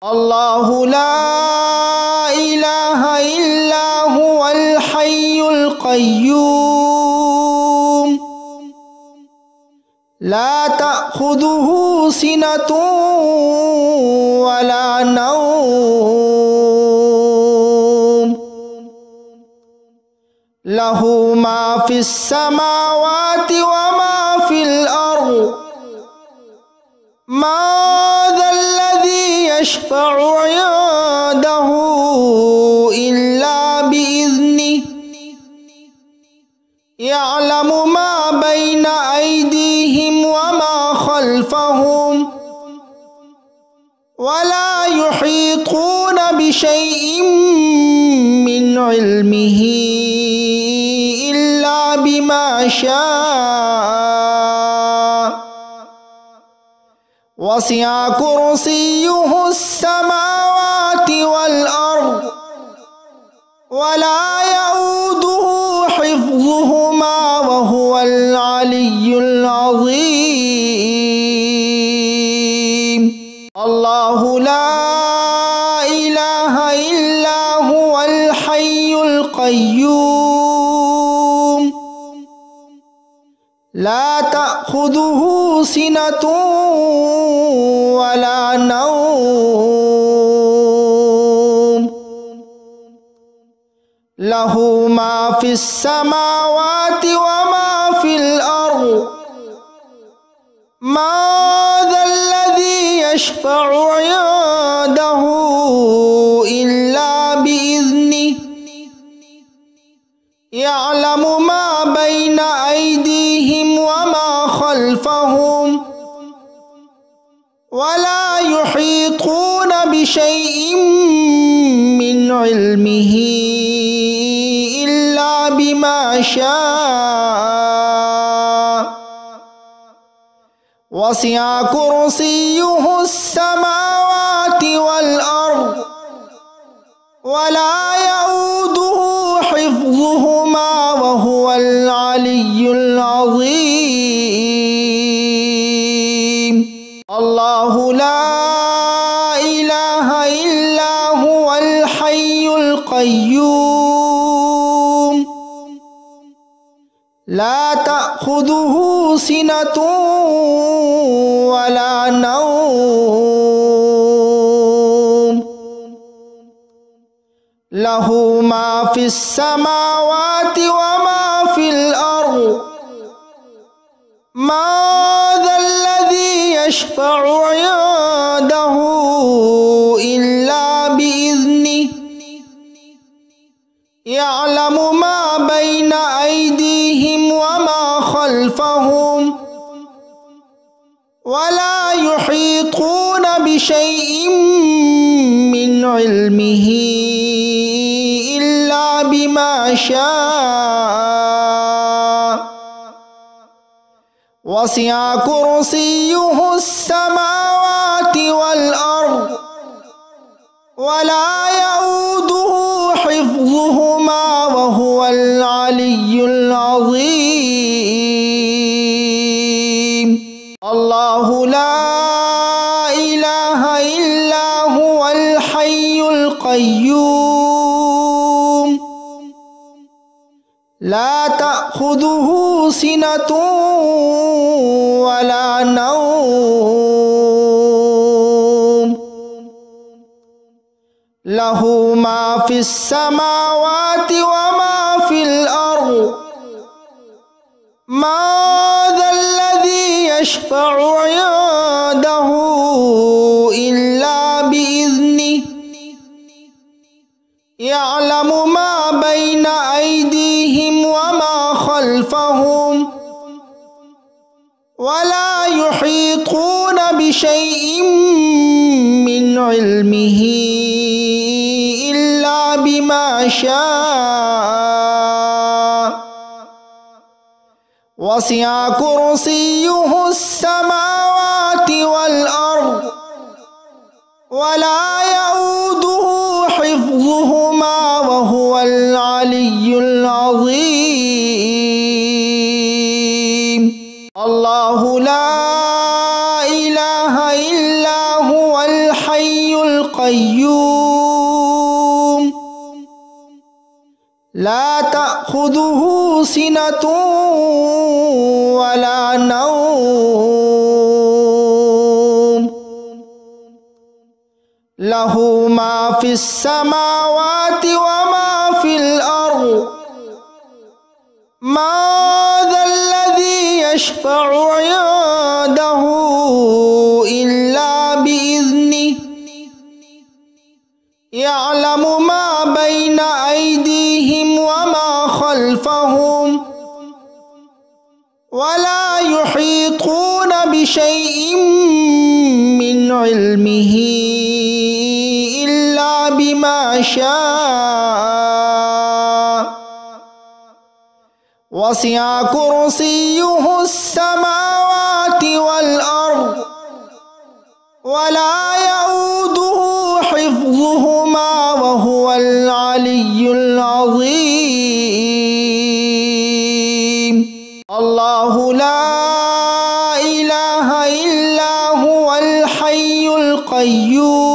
الله لا إله إلا هو الحي القيوم لا تأخذه سنة ولا نوم له ما في السماوات وما في الأرض ما ذا الذي يشفع عنده إلا بإذنه يعلم ما بين أيديهم وما خلفهم ولا يحيطون بشيء من علمه إلا بما شاء وسع كرسيه السماوات والأرض ولا يؤوده حفظهما وهو العلي العظيم الله لا إله إلا هو الحي القيوم لا تأخذه سنة ولا نوم له ما في السماوات وما في الأرض ما ذا الذي يشفع عنده إلا بإذنه يعلم ما بين أيديهم وما خلفهم ولا يحيطون بشيء من علمه إلا بما شاء وسع كرسيه السماوات والأرض ولا يؤوده حفظهما وهو العلي العظيم الله لا إله إلا هو الحي القيوم لا تأخذه سنة ولا نوم له ما في السماوات وما في الأرض ما ذا الذي يشفع عنده إلا بإذنه يعلم ما بين أيديهم وما خلفهم ولا يحيطون بشيء من علمه إلا بما شاء وسع كرسيه السماوات والأرض ولا يؤوده حفظهما وهو العلي العظيم الله لا إله إلا هو الحي القيوم لا تأخذه سنة ولا نوم له ما في السماوات وما في الأرض ما ذا الذي يشفع عنده إلا بإذنه يعلم ما بين أيديهم وما خلفهم ولا يحيطون بشيء من علمه إلا بما شاء وسع كرسيه السماوات والأرض ولا يؤوده حفظهما وهو العلي العظيم الله لا إله إلا هو الحي القيوم القيوم لا تأخذه سنة ولا نوم له ما في السماوات وما في الأرض ما ذا الذي يشفع عنده إلا بإذنه يعلم ما بين أيديهم وما خلفهم ولا يحيطون بشيء من علمه إلا بما شاء وسع كرسيه السماوات والأرض ولا يؤوده حفظهما وهو العلي العظيم الله لا إله إلا هو الحي القيوم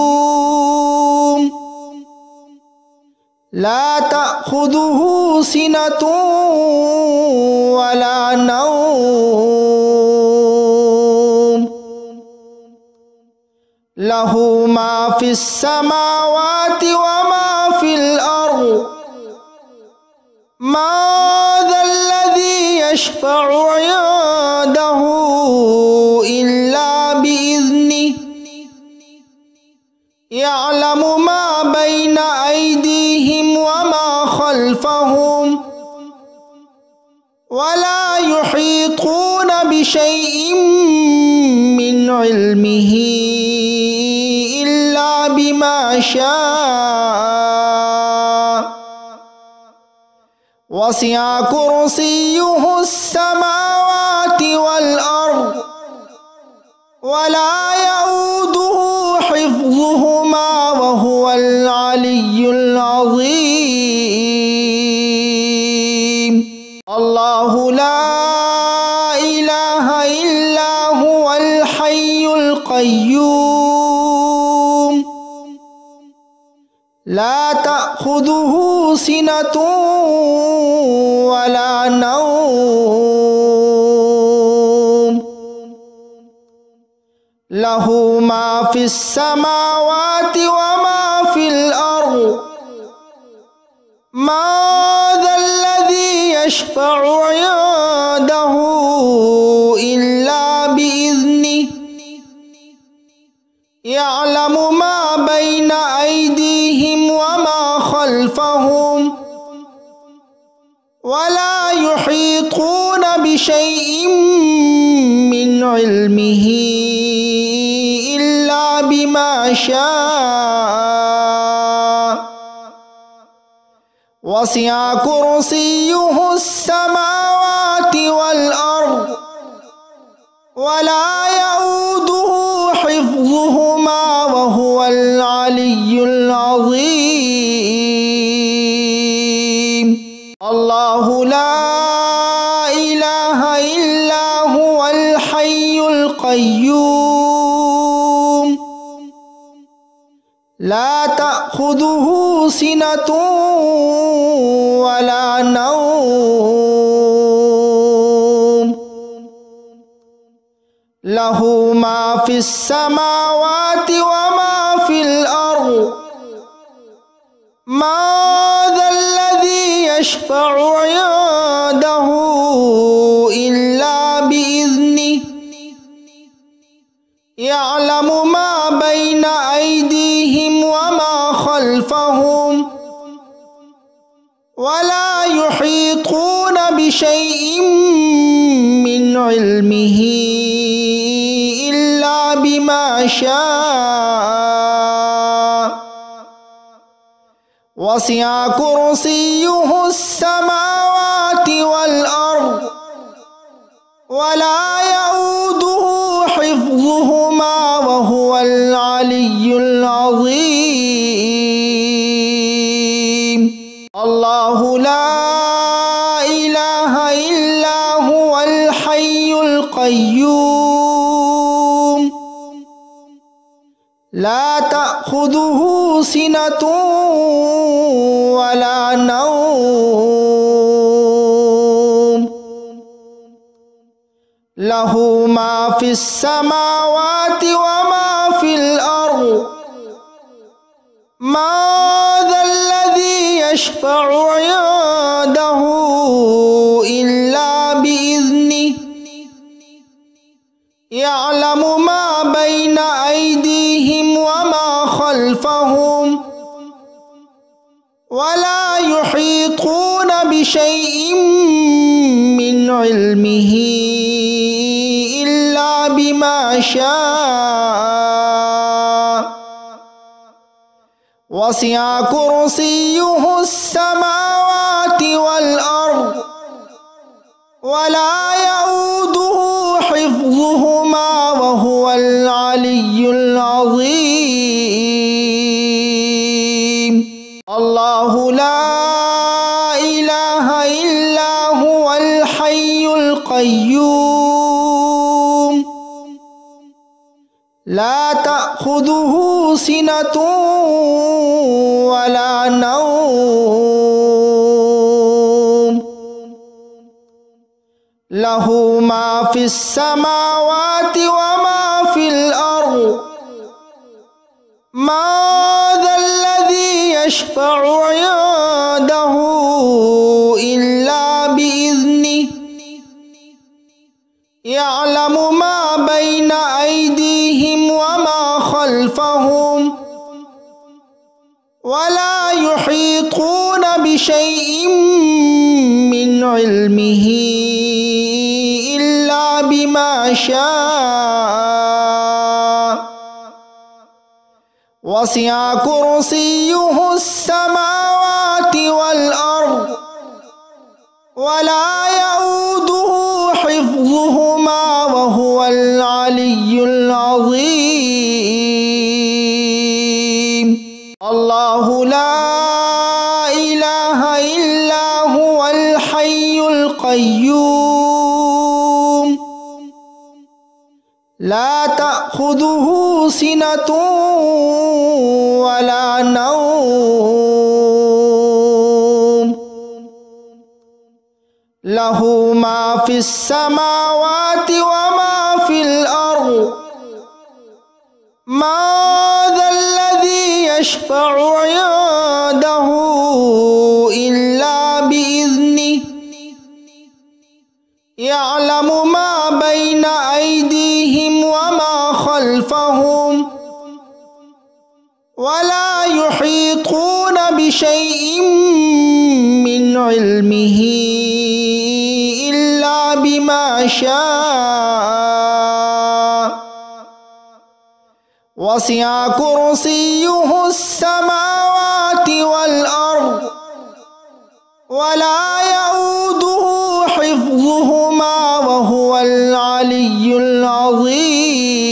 لا تأخذه سنة ولا نوم له ما في السماوات وما في الأرض ما ذا الذي يشفع عنده إلا بإذنه يعلم ما بين أيديهم وما خلفهم ولا يحيطون بشيء من علمه إلا بما شاء وسع كرسيه السماوات والأرض ولا يؤوده حفظهما وهو العلي العظيم الله لا إله إلا هو الحي القيوم لا تأخذه سنة ولا نوم له ما في السماوات وما في الأرض ما ذا الذي يشفع عنده إلا بإذنه يعلم ما بين أيديهم وما خلفهم ولا يحيطون بشيء من علمه إلا بما شاء وسع كرسيه السماوات والأرض ولا يؤوده حفظهما وهو العلي العظيم الله لا إله إلا هو الحي القيوم لا تأخذه سنة ولا نوم له ما في السماوات وما في الأرض ما ذا الذي يشفع عنده إلا بإذنه يعلم ما بين أيديهم وما خلفهم ولا يحيطون بشيء من علمه إلا بما شاء وسع كرسيه السماوات والأرض ولا يؤوده حفظهما وهو العلي العظيم الله لا إله إلا هو الحي القيوم لا تأخذه تأخذه سنة ولا نوم له ما في السماوات وما في الأرض ما ذا الذي يشفع عنده إلا بإذنه يعلم ما بين أيديهم وما خلفهم ولا يحيطون بشيء من علمه إلا بما شاء وسع كرسيه السماوات والأرض ولا يؤوده حفظهما وهو العلي العظيم الله لا إله إلا هو الحي القيوم لا تأخذه سنة ولا نوم له ما في السماوات وما في الأرض ما ذا الذي يشفع عنده إلا بإذنه يعلم ما بين أيديهم وما خلفهم ولا يحيطون بشيء من علمه إلا بما شاء وسع كرسيه السماوات والأرض ولا يؤوده حفظهما وهو العلي العظيم الله لا إله إلا هو الحي القيوم لا تأخذه سنة ولا نوم له ما في السماوات وما في الأرض ما ذا الذي يشفع عنده إلا بإذنه يعلم ما بين أيديهم وما خلفهم ولا يحيطون بشيء من علمه إلا بما شاء وسع كرسيه السماوات والأرض ولا يؤوده حفظهما وهو العلي العظيم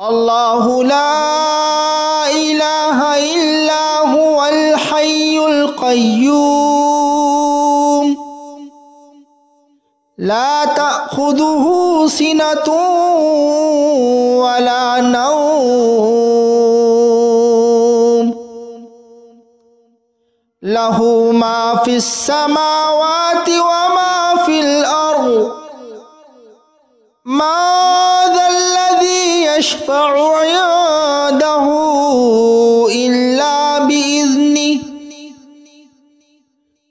الله لا إله إلا هو الحي القيوم لا تأخذه سنة ولا نوم له ما في السماوات وما في الأرض ما ذا الذي يشفع عنده إلا بإذنه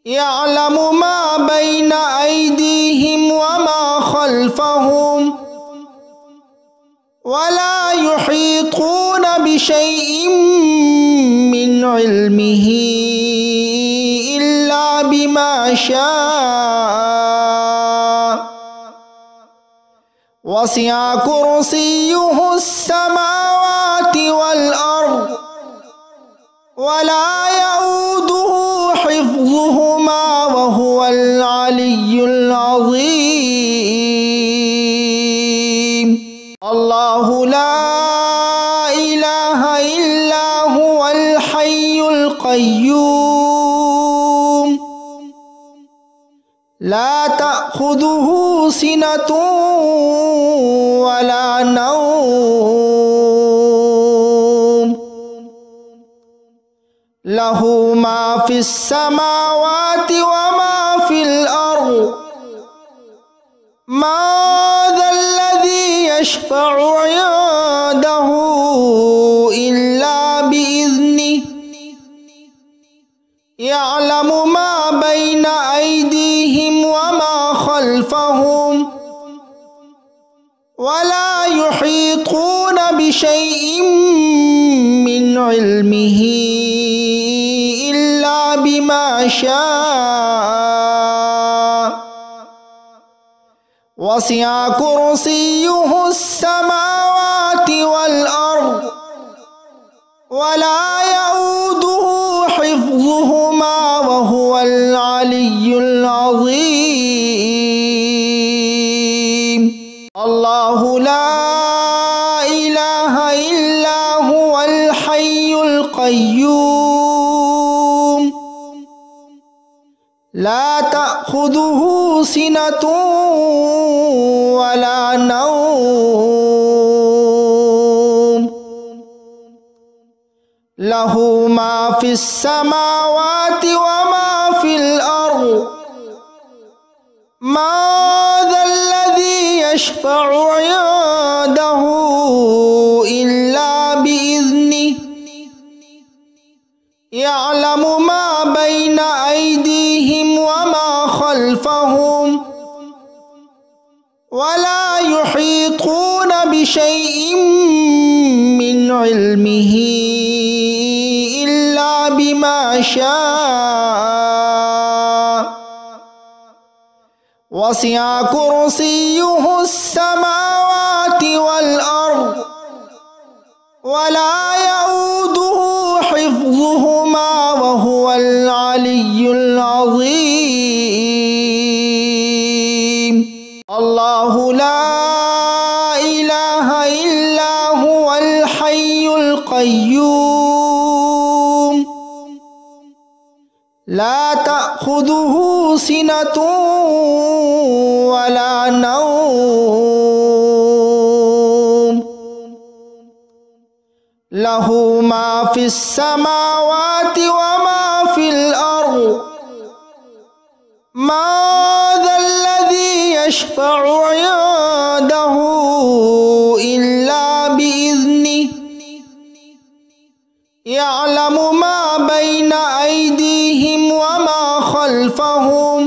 يعلم ما بين أيديهم وما خلفهم ولا يحيطون بشيء من علمه إلا بما شاء وسع كرسيه السماوات والأرض ولا يؤوده حفظهما وهو العلي العظيم الله لا إله إلا هو الحي القيوم لا تأخذه سنة ولا نوم লাহু মা ফিস সামাওয়াতি ওয়া মা ফিল আরদ মা যাল্লাযী ইয়াশফা'ু 'ইনদাহু ইল্লা বিইذনিহি ইয়া'লামু মা বাইনা আইদিহিম ওয়া মা খালফাহুম ওয়া লা ইউহীতুনা বিশাইইন মিন ইলমিহি ইল্লা বিমা শাআ ওয়াসি'a কুরসিয়্যুহুস সামাওয়াতি ওয়াল আরদ ওয়া লা ইয়াউদুহু হিফযুহুমা ওয়া হুয়াল আলিয়্যুল আযীম। আল্লাহু লা ইলাহা ইল্লা হুয়াল হাইয়ুল কাইয়্যুম লা তা'খুযুহু সিনাতুন ওয়া লা নাওম লাহু মা ফিস সামাওয়াতি ওয়া মা ফিল আরদ মা যাল্লাযী ইয়াশফা'ু 'ইনদাহু ইল্লা বিইذনিহি ইয়া'লামু মা বাইনা আইদিহিম ওয়া মা খালফাহুম ওয়া লা ইউহীতুনা বিশাইইন মিন ইলমিহি ইল্লা বিমা শাআ ওয়াসি'a কুরসিয়্যুহুস সামাওয়াতি ওয়াল আরদ ওয়া লা ইয়াউদুহু হিফযুহুমা ওয়া হুয়াল আলিয়্যুল আযীম। আল্লাহু লা ইলাহা ইল্লা হুয়াল হাইয়ুল কাইয়্যুম লা তা'খুযুহু সিনাতুন ওয়া লা নাওম লাহু মা ফিস সামাওয়াতি ওয়া মা ফিল আরদ মা যাল্লাযী ইয়াশফা'ু 'ইনদাহু ইল্লা বিইذনিহি ইয়া'লামু মা বাইনা আইদিহিম ওয়া মা খালফাহুম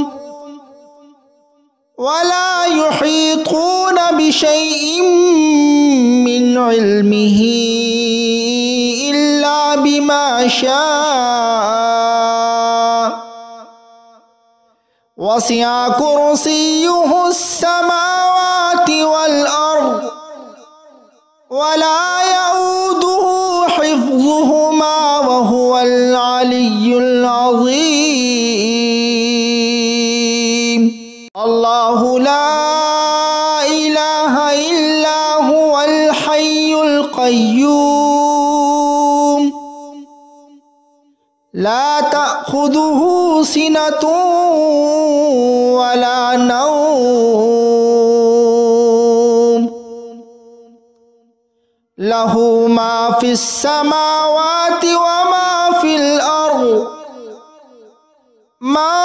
ওয়া লা ইউহীতুনা বিশাইইন মিন ইলমিহি ইল্লা বিমা শাআ ওয়াসি'a কুরসিয়্যুহুস সামাওয়াতি ওয়াল আরদ ওয়া লা ইয়াউদুহু হিফযুহুমা ওয়া হুয়াল আলিয়্যুল আযীম। আল্লাহু লা ইলাহা ইল্লা হুয়াল হাইয়ুল কাইয়্যুম লা তা'খুযুহু সিনাতুন ওয়া লা নাওম লাহু মা ফিস সামাওয়াতি ওয়া মা ফিল আরদ মা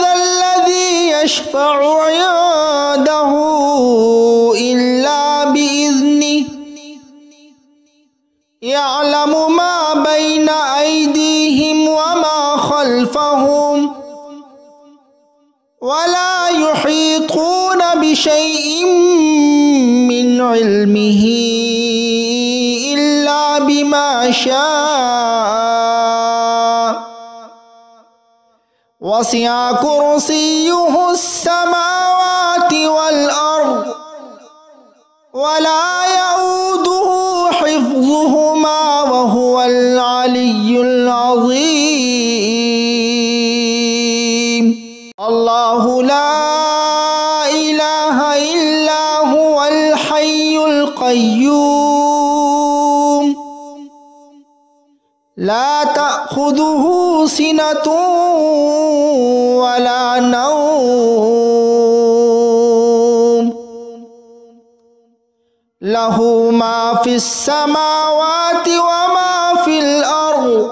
যাল্লাযী ইয়াশফা'ু 'ইনদাহু ইল্লা বিইذনিহি ইয়া'লামু মা বাইনা আইদিহিম ওয়া মা খালফাহুম ওয়া লা ইউহীতুনা বিশাইইন মিন ইলমিহি ইল্লা বিমা শাআ ওয়াসি'a কুরসিয়্যুহুস সামাওয়াতি ওয়াল আরদ ওয়া লা ইয়াউদুহু হিফযুহুমা ওয়া হুয়াল আলিয়্যুল আযীম। আল্লাহু লা ইলাহা ইল্লা হুয়াল হাইয়ুল কাইয়্যুম লা তা'খুযুহু সিনাতুন ওয়া লা নাওম লাহু মা ফিস সামাওয়াতি ওয়া মা ফিল আরদ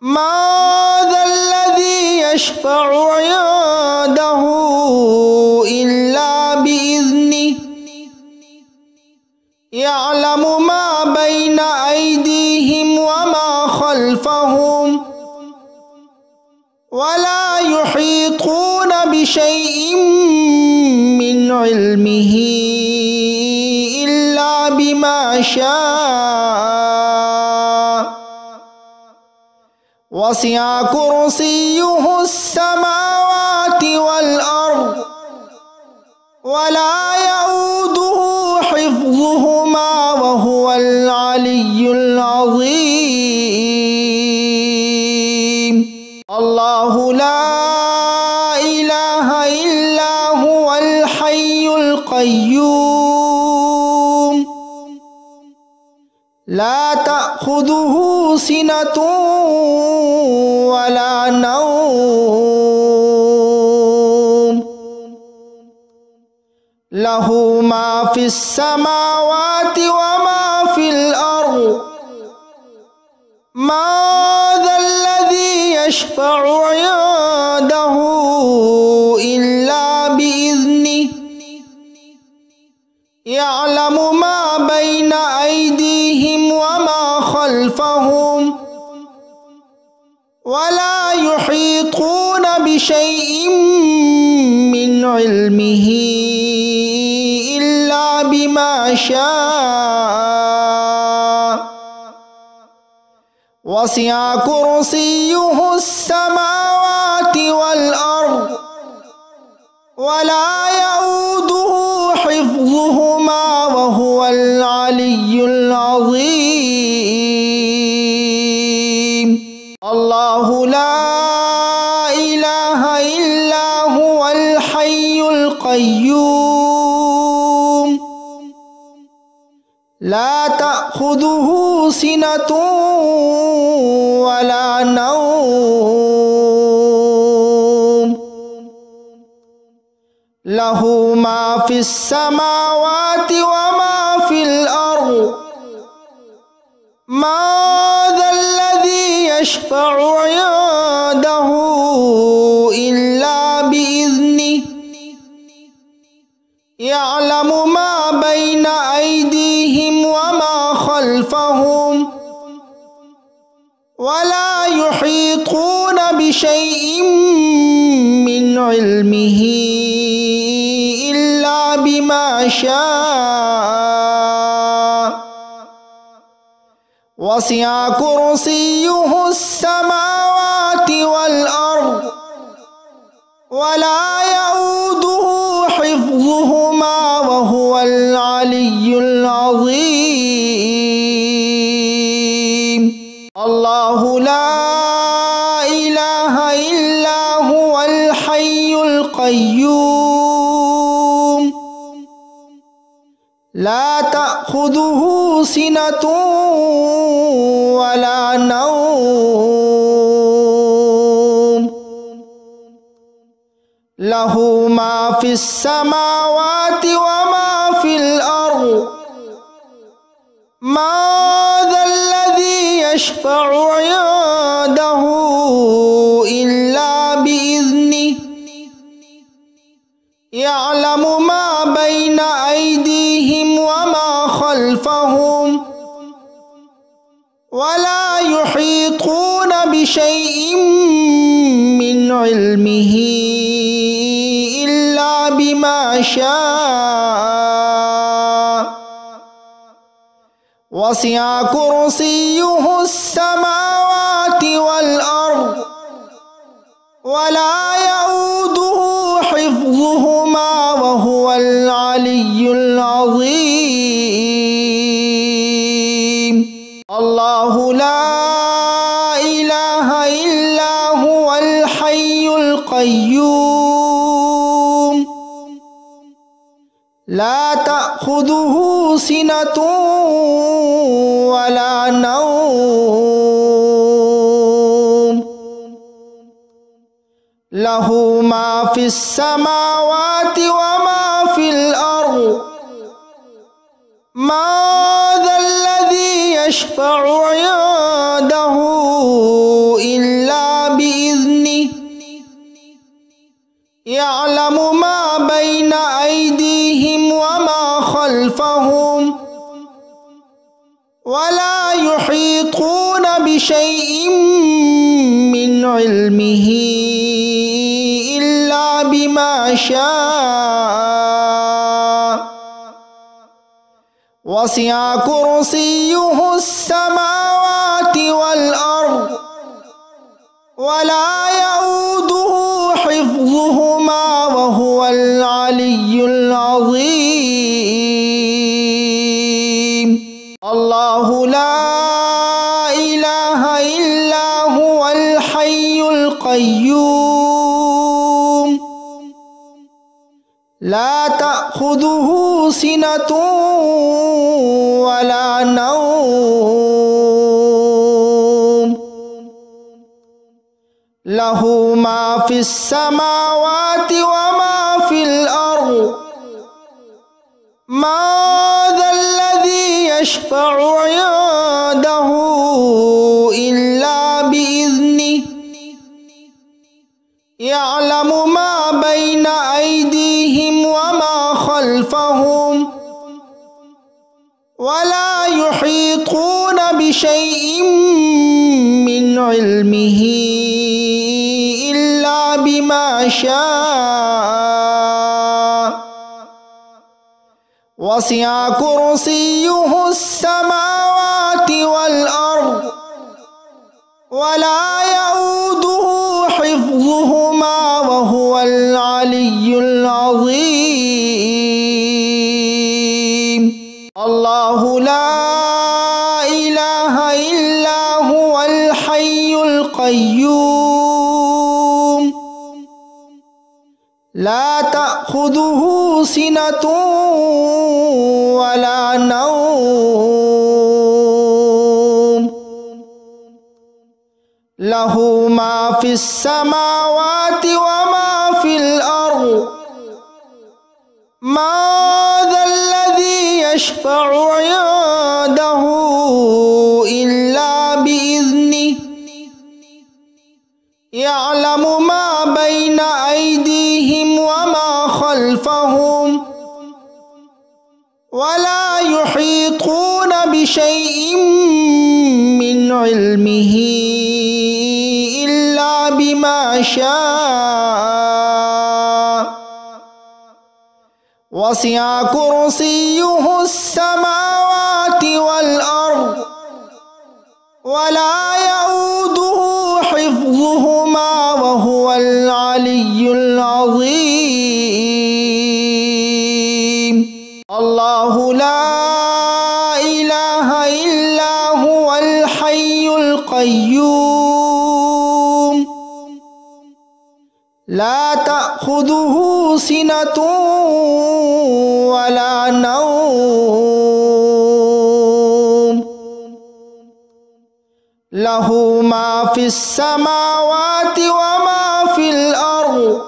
ما ذا الذي يشفع عنده إلا بإذنه يعلم ما بين أيديهم وما خلفهم ولا يحيطون بشيء من علمه إلا بما شاء وسع كرسيه السماوات والأرض ولا يؤوده حفظهما وهو العلي العظيم. الله لا إله إلا هو الحي القيوم لا تأخذه سنة ولا نوم له ما في السماوات وما في الأرض ما ذا الذي يشفع عنده إلا بإذنه يعلم ما بين أيديهم وما خلفهم ولا يحيطون بشيء من علمه إلا بما شاء وسع كرسيه السماوات والأرض ولا يؤوده حفظهما وهو العلي العظيم. الله لا إله إلا هو الحي القيوم لا تأخذه سنة ولا نوم له ما في السماوات وما في الأرض ما ذا الذي يشفع عنده إلا بإذنه يعلم ما بين أيديهم وما خلفهم ولا يحيطون بشيء من علمه إلا بما شاء وسع كرسيه السماوات والأرض ولا يؤوده حفظهما وهو العلي العظيم. الله لا إله إلا هو الحي القيوم لا تأخذه سنة ولا نوم له ما في السماوات وما في الأرض ما ذا الذي يشفع عنده إلا بإذنه يعلم ما بين أيديهم وما خلفهم ولا يحيطون بشيء من علمه إلا بما شاء وسع كرسيه السماوات والأرض ولا يؤوده حفظهما وهو العلي العظيم. الله لا إله إلا هو الحي القيوم لا تأخذه سنة ولا نوم له ما في السماوات وما في الأرض ما ذا الذي يشفع عنده ولا يحيطون بشيء من علمه إلا بما شاء وسع كرسيه السماوات والأرض ولا يؤوده حفظهما وهو العلي العظيم الله لا إله إلا هو الحي القيوم لا تأخذه سنة ولا نوم له ما في السماوات وما في الأرض ما ذا الذي يشفع عنده إلا بإذنه يعلم ما بين أيديهم وما خلفهم ولا يحيطون بشيء من علمه إلا بما شاء وسع كرسيه السماوات والأرض ولا يؤوده حفظهما وهو العلي العظيم الله لا إله إلا هو الحي القيوم لا تأخذه سنة ولا نوم له ما في السماوات وما في الأرض ما ذا الذي يشفع عنده إلا بإذنه يعلم ما بين أيديهم وما خلفهم ولا يحيطون بشيء من علمه إلا بما شاء وسع كرسيه السماوات والأرض ولا يؤوده حفظهما وهو العلي العظيم الله لا إله إلا هو الحي القيوم لا تأخذه سنة ولا نوم له ما في السماوات وما في الأرض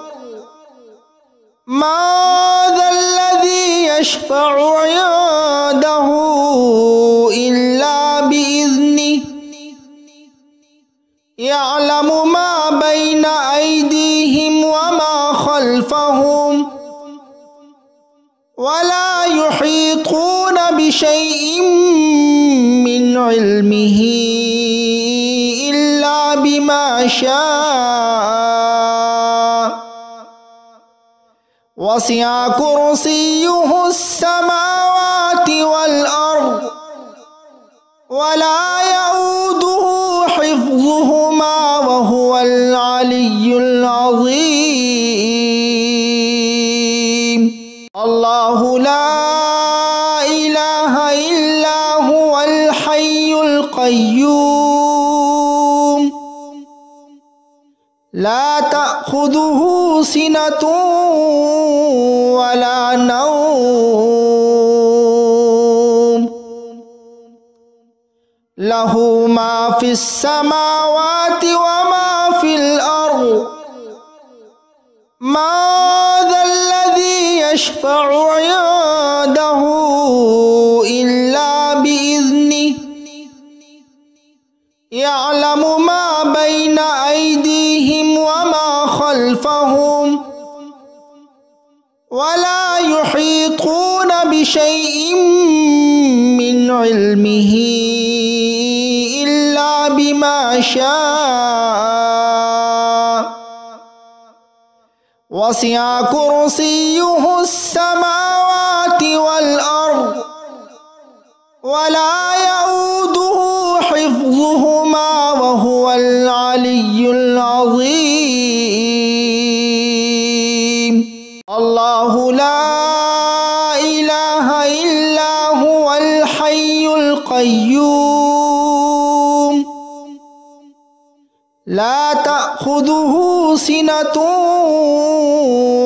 ما ذا الذي يشفع عنده إلا بإذنه يعلم ما بين أيديهم وما خلفهم ولا يحيطون بشيء من علمه إلا بما شاء وسع كرسيه السماوات والأرض ولا يؤوده حفظهما وهو العلي العظيم الله لا إله إلا هو الحي القيوم لا تأخذه سنة ولا نوم له ما في السماوات وما في الأرض ما ذا الذي يشفع عنده إلا بإذنه يعلم ما بين أيديهم وما خلفهم ولا يحيطون بشيء من علمه إلا بما شاء وسع كرسيه السماوات والأرض ولا يؤوده حفظهما وهو العلي العظيم الله لا إله إلا هو الحي القيوم لا تأخذه سنة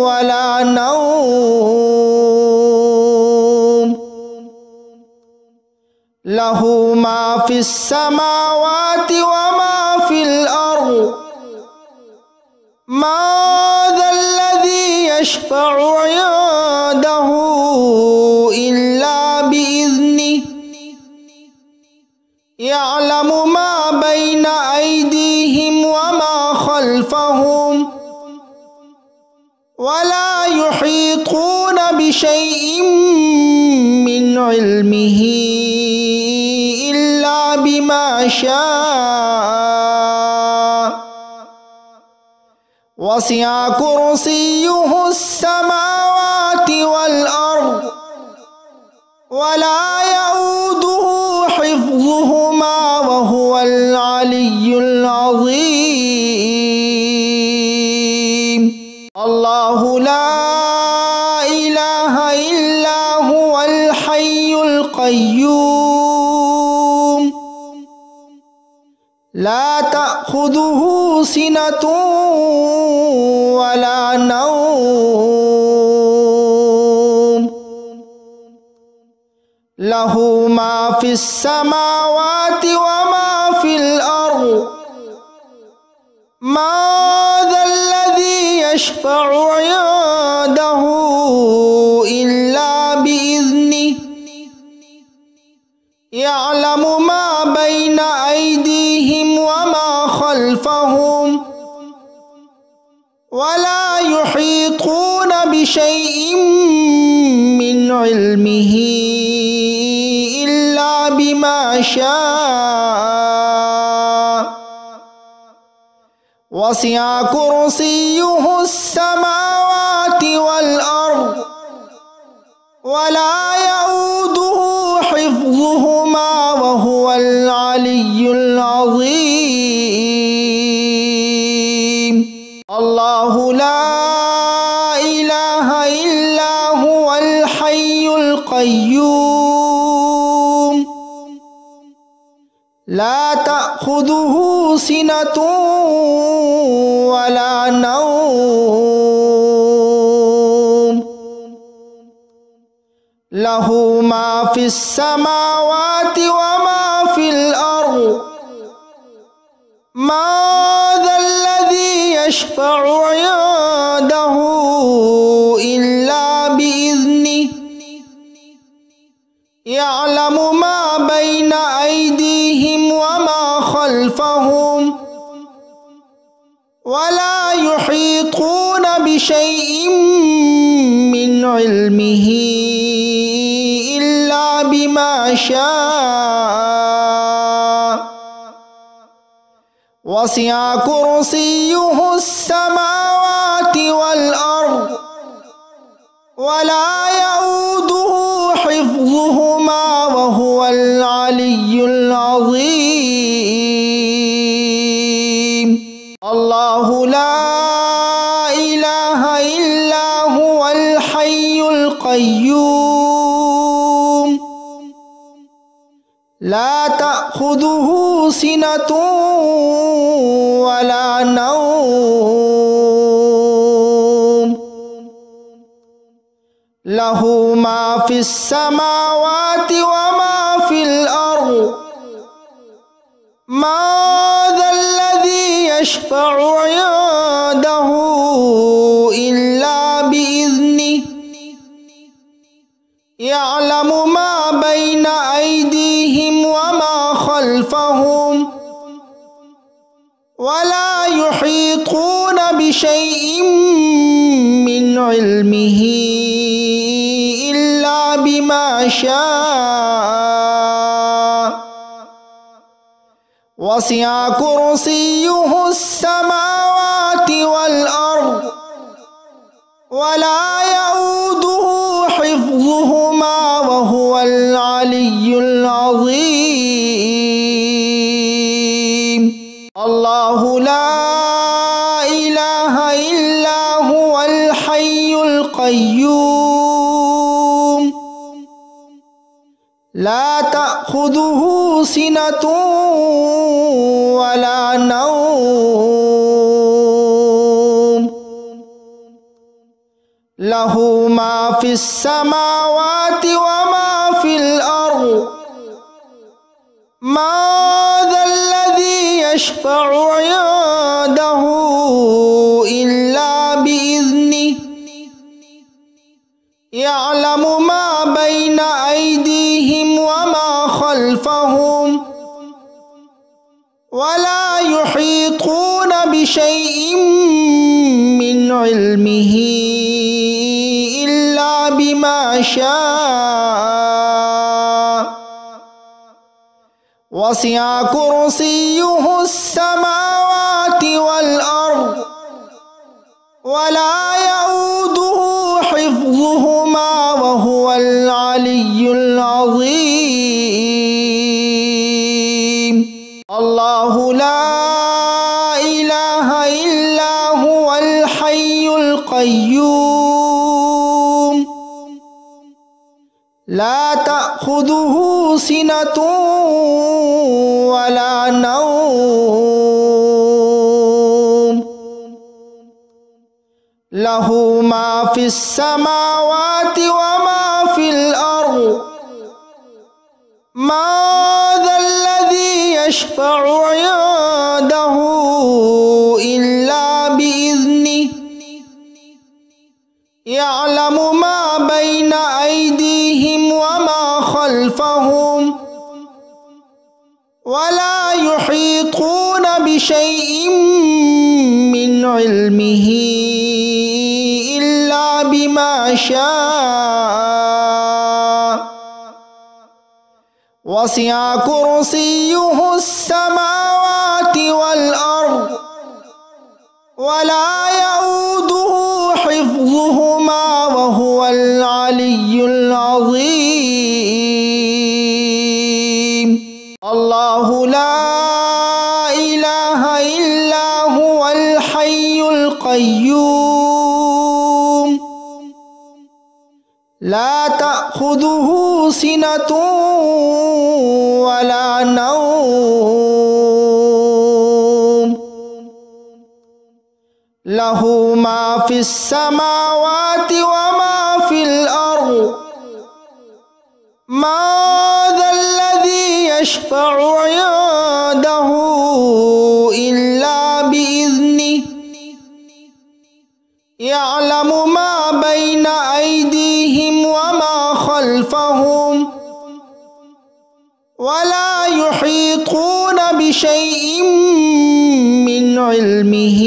ولا نوم له ما في السماوات وما في الأرض ما ذا الذي يشفع عنده إلا بإذنه يعلم ما بين أيديهم وما خلفهم ولا يحيطون بشيء من علمه إلا بما شاء وسع كرسيه السماوات والأرض ولا يؤوده حفظهما وهو العلي العظيم الله لا إله إلا هو الحي القيوم لا تأخذه سنة ولا نوم له ما في السماوات وما في الأرض ما ذا الذي يشفع عنده إلا بإذنه يعلم ما بين أيديهم وما خلفهم ولا يحيطون بشيء من علمه إلا بما شاء وسع كرسيه السماوات والأرض ولا يؤوده حفظهما وهو العلي العظيم الله لا إله إلا هو الحي القيوم لا تأخذه سنة ولا نوم له ما في السماوات وما في الأرض ما ذا الذي يشفع عنده إلا بإذنه يعلم ما بين أيديهم وما خلفهم ولا يحيطون بشيء من علمه إلا بما شاء وسع كرسيه السماوات والأرض ولا يؤوده حفظهما وهو العلي العظيم الله لا إله إلا هو الحي القيوم لا تأخذه سنة ولا نوم له ما في السماوات وما في الأرض ما ذا الذي يشفع عنده إلا بإذنه يعلم ما بين أيديهم وما خلفهم ولا يحيطون بشيء من علمه إلا بما شاء وسع كرسيه السماوات والأرض ولا يؤوده حفظهما وهو العلي العظيم. الله لا إله إلا هو الحي القيوم لا تأخذه سنة ولا نوم له ما في السماوات وما في الأرض ما ذا الذي يشفع عنده إلا بإذنه يعلم ما بين أيديهم وما خلفهم ولا يحيطون بشيء من علمه إلا بما شاء وسع كرسيه السماوات والأرض ولا يؤوده حفظهما وهو العلي العظيم. الله لا إله إلا هو الحي القيوم لا تأخذه سنة ولا نوم له ما في السماوات وما في الأرض ما ذا الذي يشفع عنده إلا بإذنه يعلم ما بين أيديهم وما خلفهم ولا يحيطون بشيء من علمه إلا بما شاء وسع كرسيه السماوات والأرض ولا يؤوده حفظهما وهو العلي العظيم. الله لا إله إلا هو الحي القيوم لا تأخذه سنة ولا نوم له ما في السماوات وما في الأرض ما ذا الذي يشفع عنده إلا بإذنه يعلم ما بين أيديهم وما خلفهم ولا يحيطون بشيء من علمه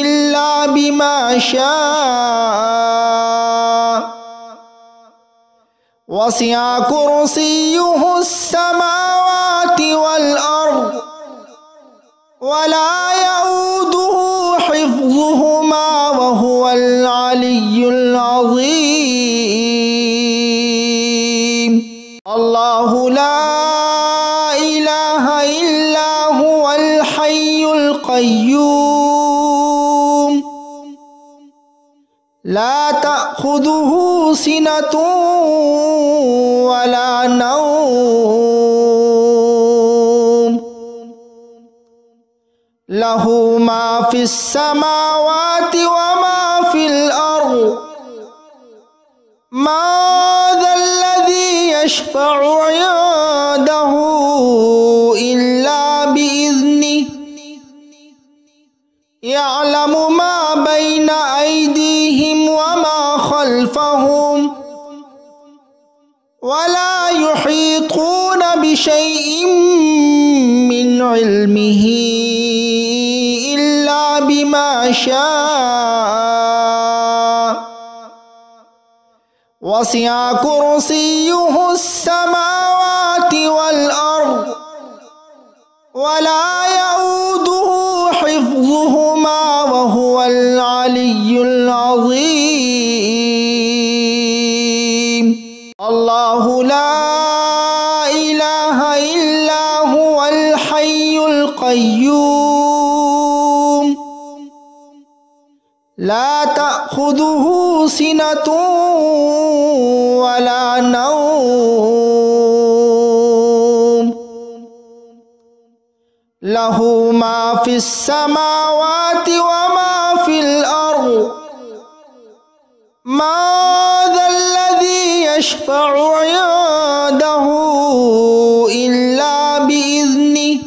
إلا بما شاء وسع كرسيه السماوات والأرض ولا يؤوده حفظهما وهو العلي العظيم. الله لا إله إلا هو الحي القيوم لا تأخذه سنة ولا نوم له ما في السماوات وما في الأرض ما ذا الذي يشفع عنده إلا بإذنه يعلم ما بين أيديهم وما خلفهم ولا يحيطون بشيء من علمه إلا بما شاء وسع كرسيه السماوات والأرض إله إلا هو الحي القيوم لا تأخذه سنة ولا نوم له ما في السماوات وما في الأرض من ذا الذي يشفع عنده إلا بإذنه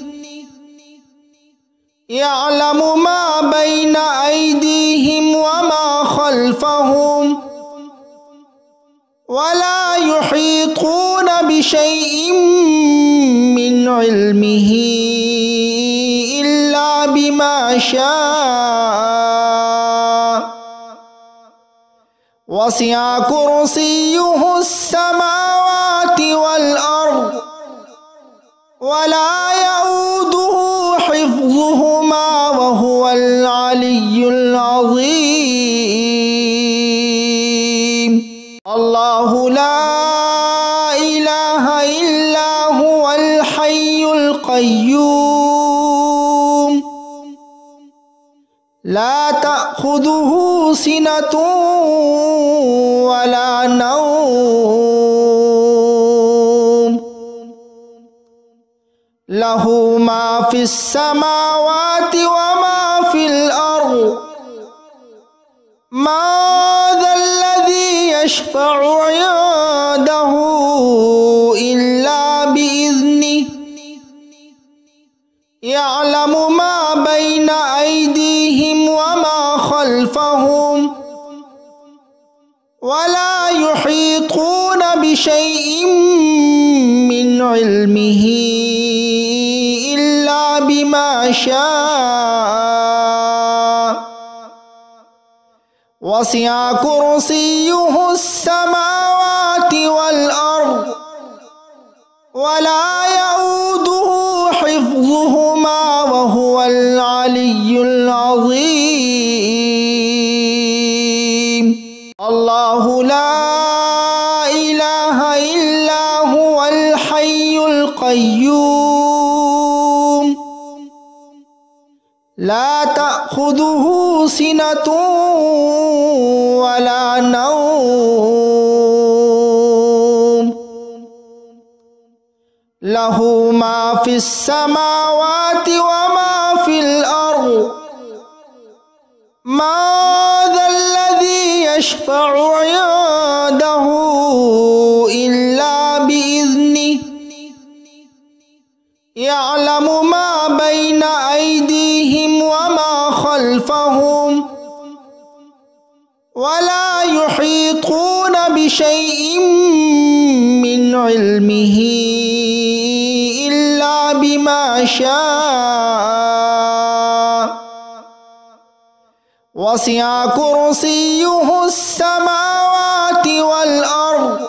يعلم ما بين أيديهم وما خلفهم ولا يحيطون بشيء من علمه إلا بما شاء وسع كرسيه السماوات والأرض ولا يؤوده حفظهما وهو العلي العظيم الله لا إله إلا هو الحي القيوم لا تأخذه سنة ولا نوم له ما في السماوات وما في الأرض من ذا الذي يشفع عنده إلا بإذنه يعلم ما بين أيديهم وما خلفهم ولا يحيطون بشيء من علمه إلا بما شاء وسع كرسيه السماوات والأرض ولا يؤوده حفظهما وهو العلي العظيم الله لا إله إلا هو الحي القيوم لا تأخذه سنة ولا نوم له ما في السماوات وما في الأرض من ذا الذي يشفع عنده إلا بإذنه يعلم ما بين أيديهم وما خلفهم ولا يحيطون بشيء من علمه إلا بما شاء وسع كرسيه السماوات والأرض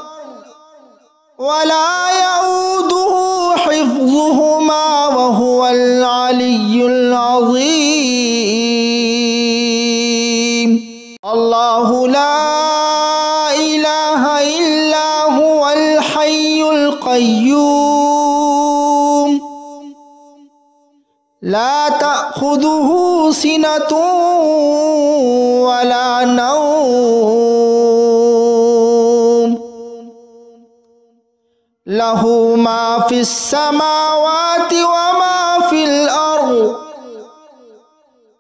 ولا يؤوده حفظهما وهو العلي العظيم الله لا إله إلا هو الحي القيوم لا تأخذه سنة ولا نوم له ما في السماوات وما في الأرض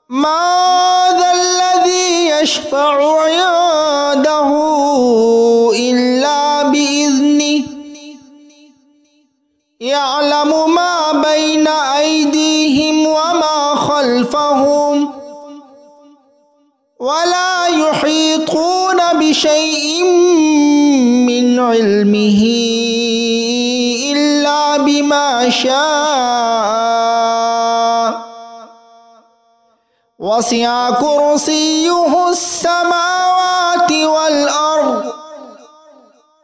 من ذا الذي يشفع عنده إلا بإذنه يعلم ما بين أيديهم وما خلفهم ولا يحيطون بشيء من علمه إلا بما شاء وسع كرسيه السماوات والأرض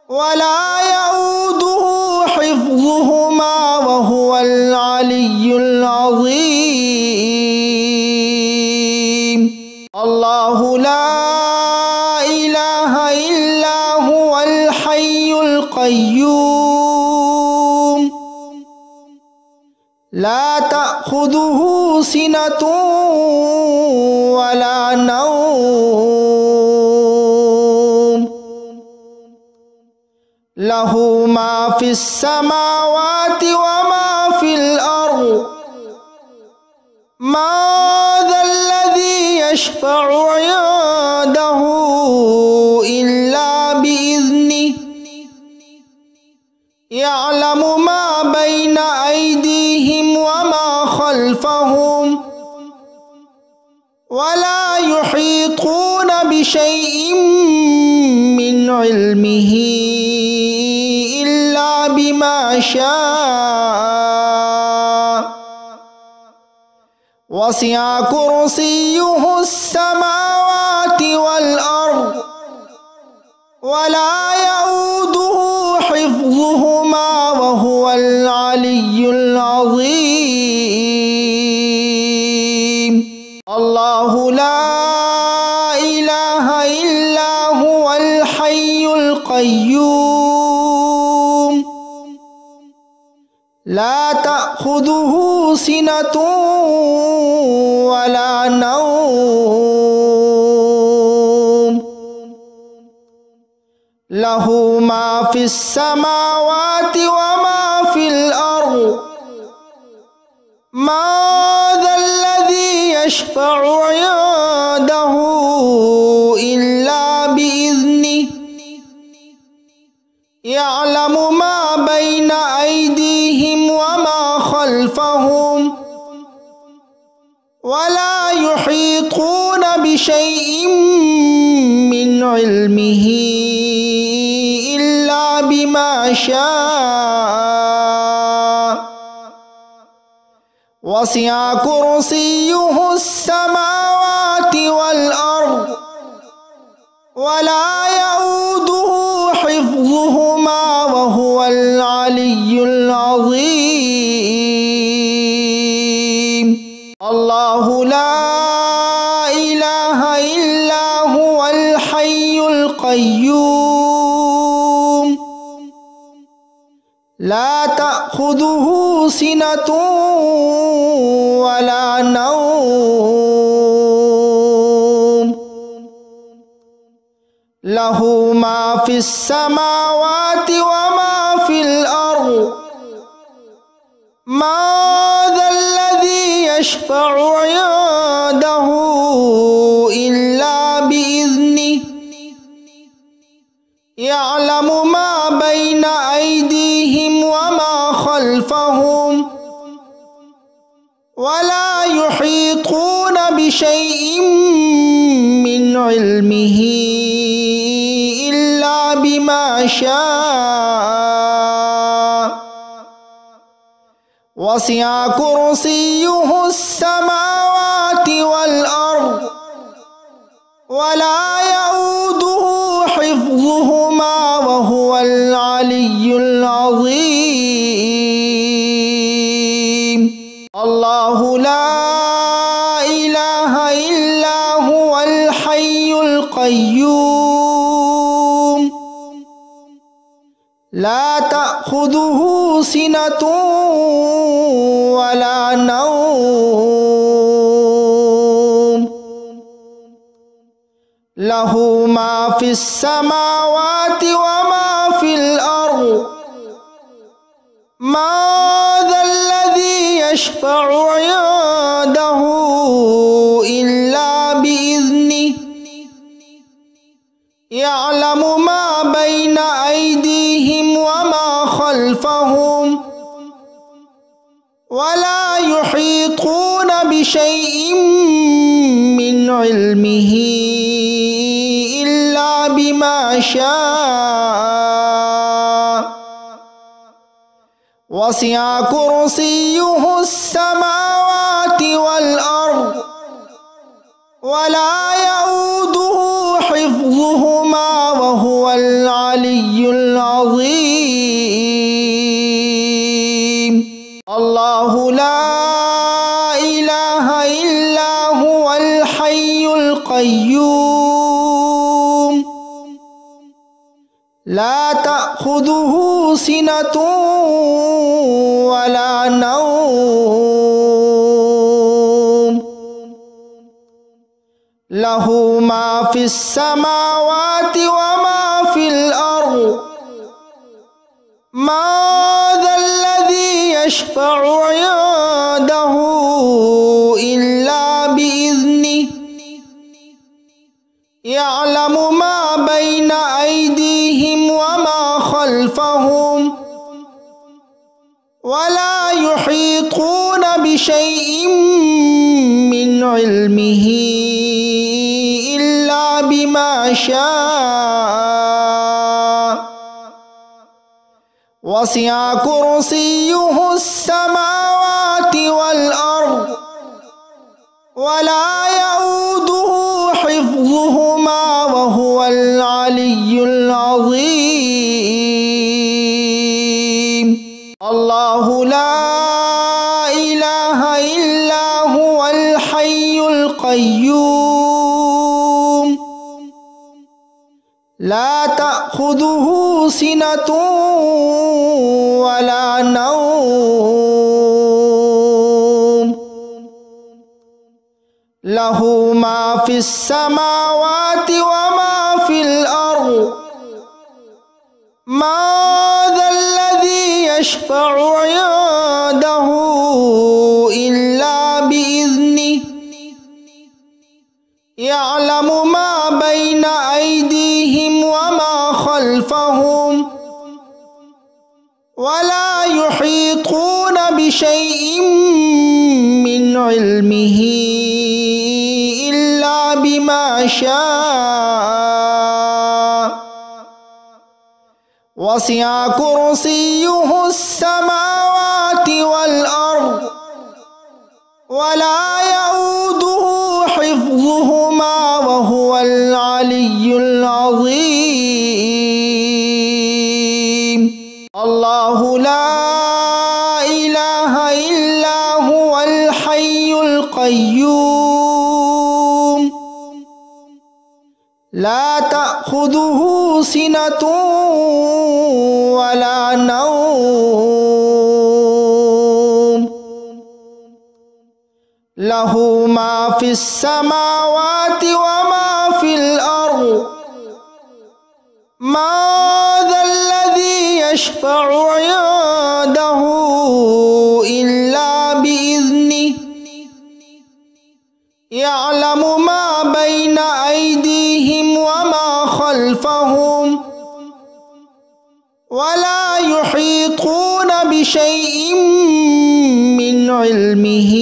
ولا يؤوده حفظهما وهو العلي العظيم الله لا إله إلا هو الحي القيوم لا تأخذه سنة ولا نوم له ما في السماوات وما في الأرض ما ذا الذي يشفع عنده إلا بإذنه يعلم ما بين أيديهم وما خلفهم ولا يحيطون بشيء من علمه إلا بما شاء وسع كرسيه السماوات والأرض ولا يؤوده حفظهما وهو العلي العظيم الله لا إله إلا هو الحي القيوم لا تأخذه سنة ولا نوم له ما في السماوات وما في الأرض ما ذا الذي يشفع عنده إلا بإذنه يعلم ما بين أيديهم وما خلفهم ولا يحيطون بشيء من علمه إلا بما شاء وسع كرسيه السماوات والأرض ولا يؤوده حفظهما وهو العلي العظيم الله لا إله إلا هو الحي القيوم لا تأخذه سنة ولا نوم له ما في السماوات وما في الأرض ما ذا الذي يشفع عنده إلا بإذنه يعلم ما بين أيديهم وما خلفهم ولا يحيطون بشيء من علمه إلا بما شاء وسع كرسيه السماوات والأرض ولا يؤوده حفظهما وهو العلي العظيم الله لا إله إلا هو الحي القيوم لا تأخذه سنة ولا نوم له ما في السماوات وما في الأرض ما ذا الذي يشفع عنده إلا بإذنه يعلم ما بين أيديهم وما خلفهم ولا يحيطون بشيء من علمه إلا بما شاء وسع كرسيه السماوات والأرض ولا يؤوده حفظهما وهو العلي العظيم الله لا إله إلا هو الحي القيوم لا تأخذه سنة ولا نوم له ما في السماوات وما في الأرض من ذا الذي يشفع عنده إلا بإذنه يعلم ما بين أيديهم وما خلفهم ولا يحيطون بشيء من علمه إلا بما شاء وسع كرسيه السماوات والأرض ولا يؤوده حفظهما وهو العلي العظيم الله لا إله إلا هو الحي القيوم لا تأخذه سنة ولا نوم له ما في السماوات وما في الأرض من ذا الذي يشفع عنده إلا بإذنه يعلم ما بين أيديهم وما خلفهم ولا يحيطون بشيء من علمه إلا بما شاء وسع كرسيه السماوات والأرض ولا يؤوده حفظهما وهو العلي العظيم الله لا إله إلا هو الحي القيوم لا تأخذه سنة ولا نوم له ما في السماوات وما في الأرض من ذا الذي يشفع عنده إلا بإذنه يعلم ما بين أيديهم وما خلفهم ولا يحيطون بشيء من علمه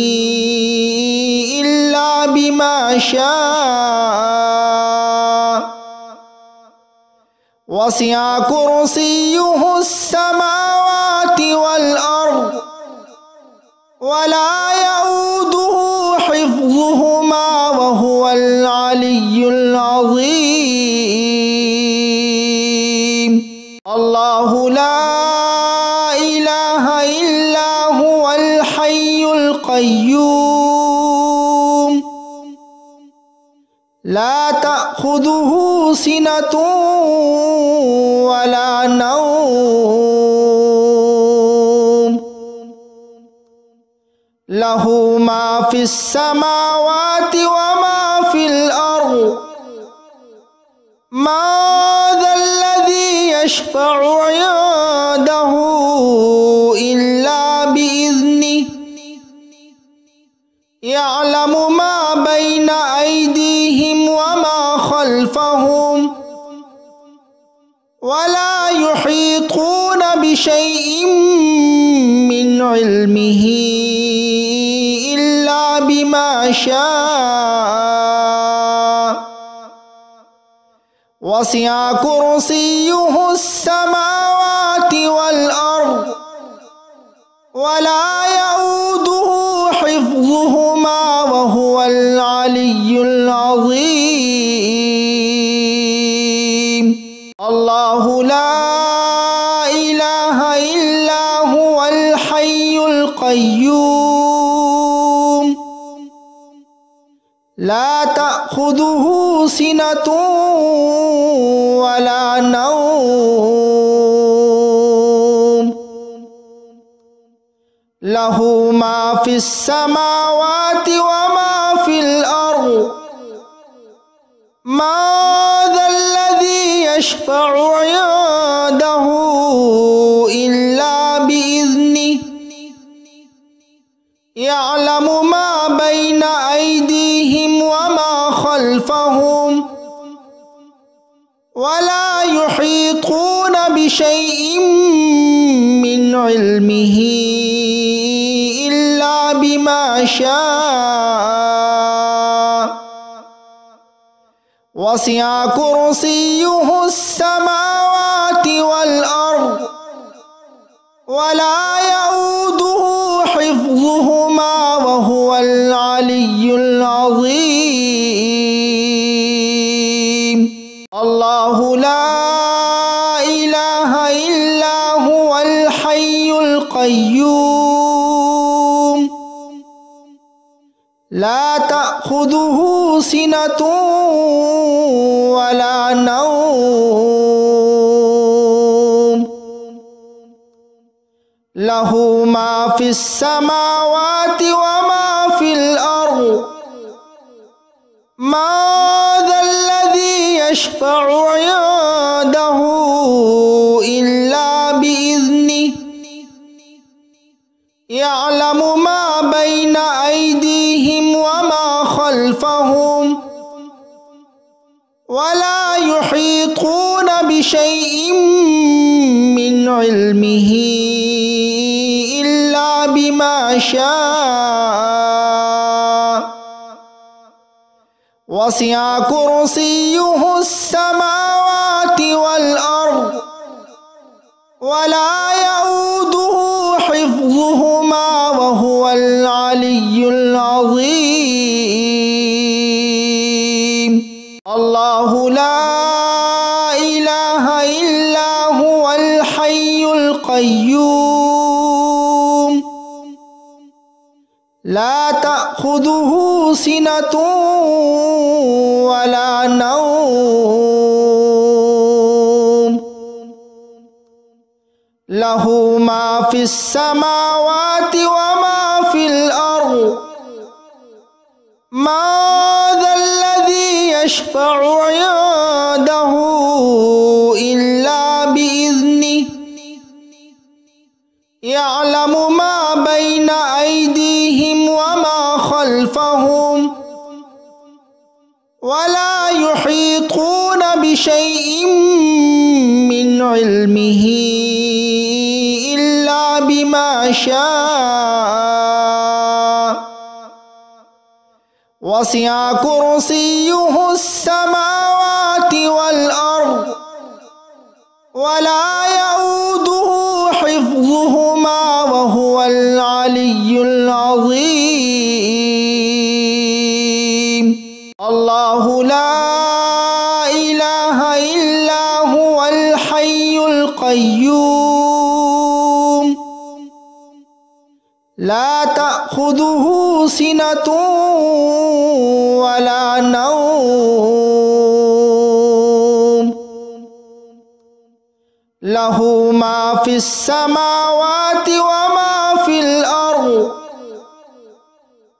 إلا بما شاء وسع كرسيه السماوات والأرض ولا يؤوده حفظهما وهو العلي العظيم الله لا إله إلا هو الحي القيوم لا تأخذه سنة ولا نوم له ما في السماوات وما في الأرض من ذا الذي يشفع عنده إلا بإذنه يعلم ما بين أيديهم وما خلفهم ولا يحيطون بشيء من علمه إلا بما شاء وسع كرسيه السماوات والأرض ولا يؤوده حفظهما وهو العلي العظيم الله لا إله إلا هو الحي القيوم لا تأخذه سنة ولا نوم له ما في السماوات وما في الأرض ما ذا الذي يشفع عنده إلا بإذنه يعلم ما بين أيديهم وما خلفهم ولا يحيطون بشيء من علمه إلا بما شاء وسع كرسيه السماوات والأرض ولا يؤوده حفظهما وهو العلي العظيم. الله لا إله إلا هو الحي القيوم لا تأخذه سنة ولا نوم له ما في السماوات وما في الأرض ما ذا الذي يشفع عنده إلا بإذنه يعلم ما بين أيديهم وما خلفهم ولا يحيطون بشيء من علمه إلا بما شاء وسع كرسيه السماوات والأرض ولا يؤوده حفظهما وهو العلي العظيم. الله لا إله إلا هو الحي القيوم لا تأخذه سنة ولا نوم له ما في السماوات وما في الأرض ما ذا الذي يشفع عنده إلا بإذنه يعلم ما بين أيديهم وما خلفهم ولا يحيطون بشيء من علمه إلا بما شاء وسع كرسيه السماوات والأرض ولا يؤوده حفظهما وهو العلي العظيم. الله لا إله إلا هو الحي القيوم لا تأخذه سنة ولا نوم له ما في السماوات وما في الأرض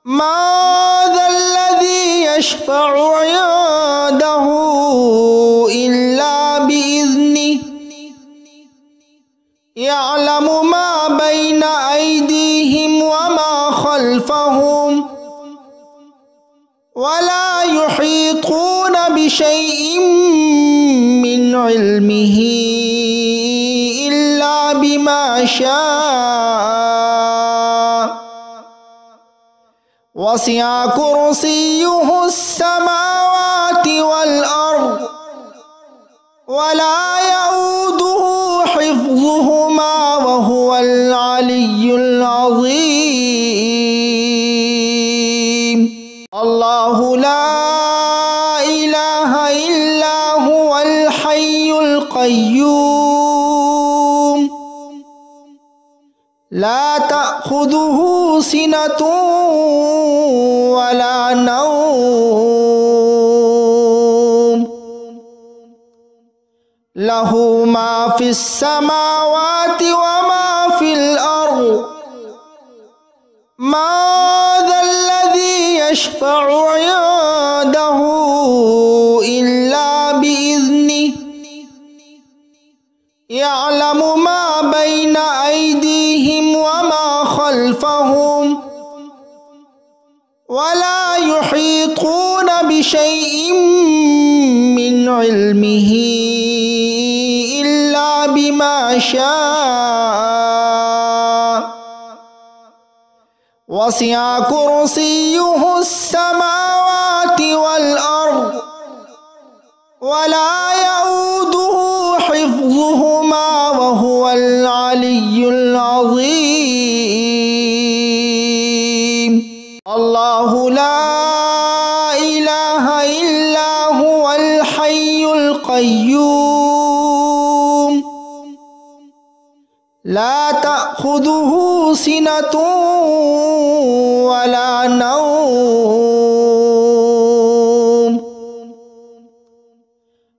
ما ذا الذي يشفع عنده إلا بإذنه يعلم ما بين أيديهم وما خلفهم ولا يحيطون بشيء من علمه إلا بما شاء وسع كرسيه السماوات والأرض ولا يؤوده حفظهما وهو العلي العظيم. الله لا إله إلا هو الحي القيوم لا تأخذه سنة ولا نوم له ما في السماوات وما في الأرض ما ذا الذي يشفع عنده إلا خلفهم ولا يحيطون بشيء من علمه إلا بما شاء وسع كرسيه السماوات والأرض ولا يؤوده حفظهما وهو العلي العظيم الله لا إله إلا هو الحي القيوم لا تأخذه سنة ولا نوم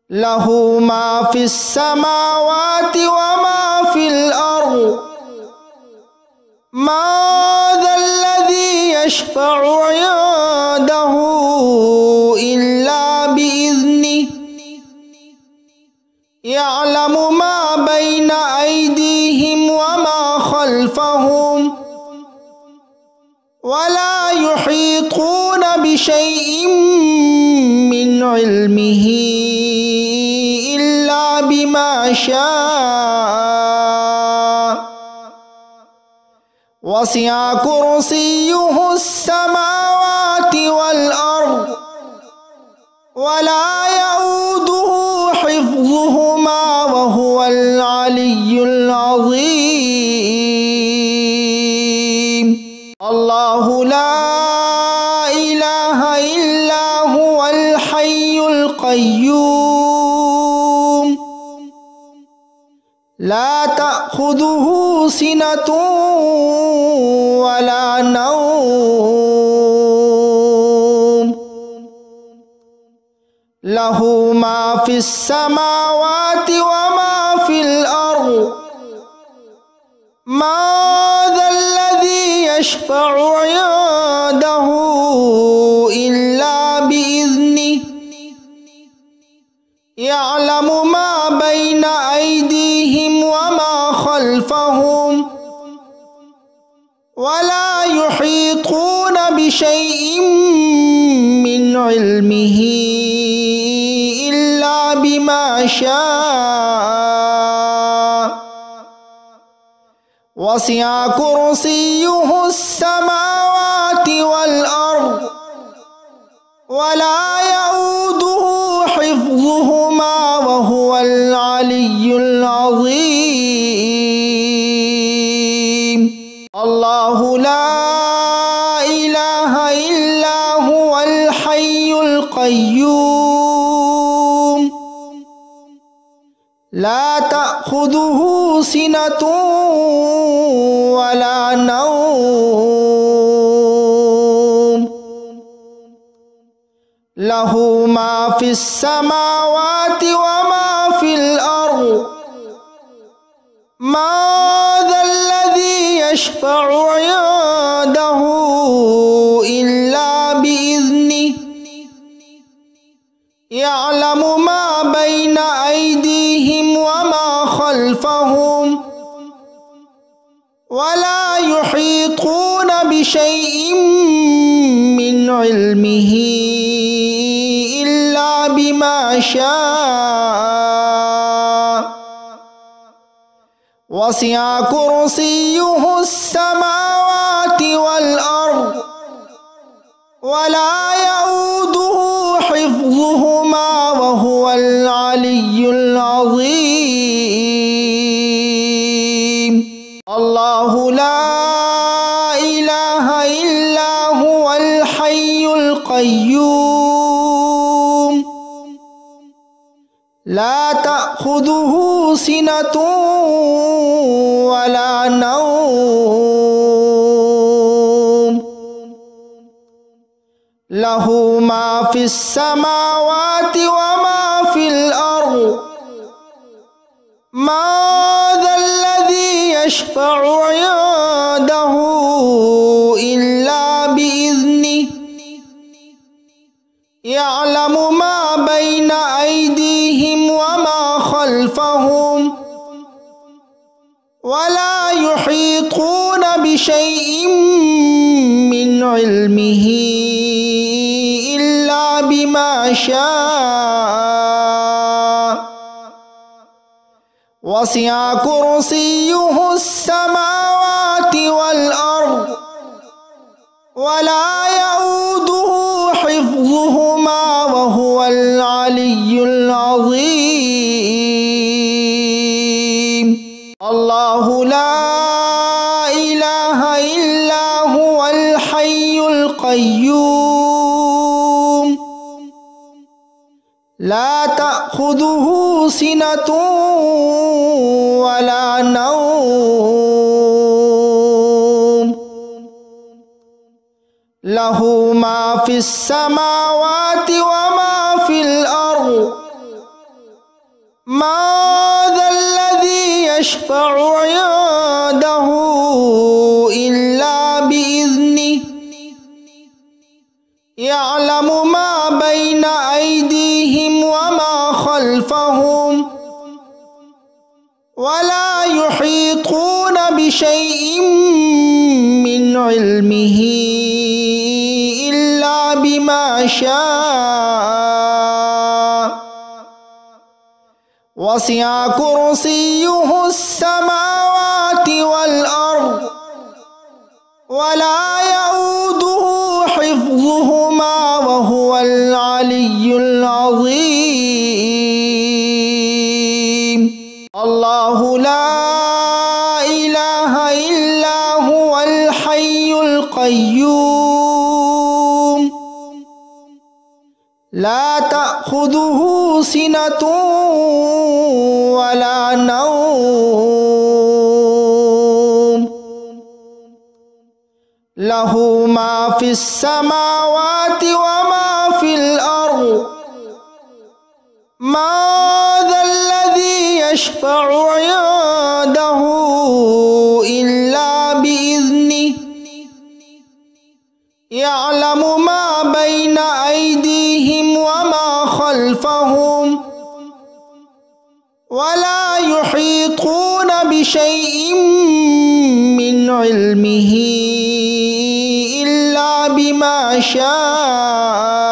له ما في السماوات وما في الأرض ما ذا الذي يشفع عنده إلا بإذنه يعلم ما بين أيديهم وما خلفهم ولا يحيطون بشيء من علمه إلا بما شاء وسع كرسيه السماوات والأرض ولا يؤوده حفظهما وهو العلي العظيم الله لا إله إلا هو الحي القيوم لا تأخذه سنة ولا نوم له ما في السماوات وما في الأرض ما ذا الذي يشفع عنده إلا بإذنه يعلم ما بين أيديهم وما خلفهم ولا يحيطون بشيء من علمه إلا بما شاء وسع كرسيه السماوات والأرض ولا يؤوده حفظهما وهو العلي العظيم الله لا إله إلا هو الحي القيوم لا تأخذه سنة ولا نوم له ما في السماوات وما في الأرض ما ذا الذي يشفع عنده إلا بإذنه يعلم ما بين أيديهم وما خلفهم ولا يحيطون بشيء من علمه إلا بما شاء وسع كرسيه السماوات والأرض ولا يؤوده حفظهما وهو العلي العظيم الله لا إله إلا هو الحي القيوم لا تأخذه سنة ولا نوم له ما في السماوات وما في الأرض ما ذا الذي يشفع عنده إلا بإذنه يعلم ما بين أيديهم وما خلفهم ولا يحيطون بشيء من علمه إلا بما شاء وسع كرسيه السماوات والأرض ولا يؤوده حفظهما وهو العلي العظيم الله لا إله إلا هو الحي القيوم لا تأخذه سنة ولا نوم له ما في السماوات وما في الأرض ما ذا الذي يشفع عنده إلا بإذنه يعلم ما بين أيديهم وما خلفهم ولا يحيطون بشيء من علمه إلا بما شاء وسع كرسيه السماوات والأرض ولا يؤوده حفظهما وهو العلي العظيم الله لا إله إلا هو الحي القيوم لا تأخذه سنة ولا نوم له ما في السماوات وما في الأرض ما ذا الذي يشفع عنده إلا بإذنه يعلم ما بين أيديهم وما خلفهم ولا يحيطون بشيء من علمه إلا بما شاء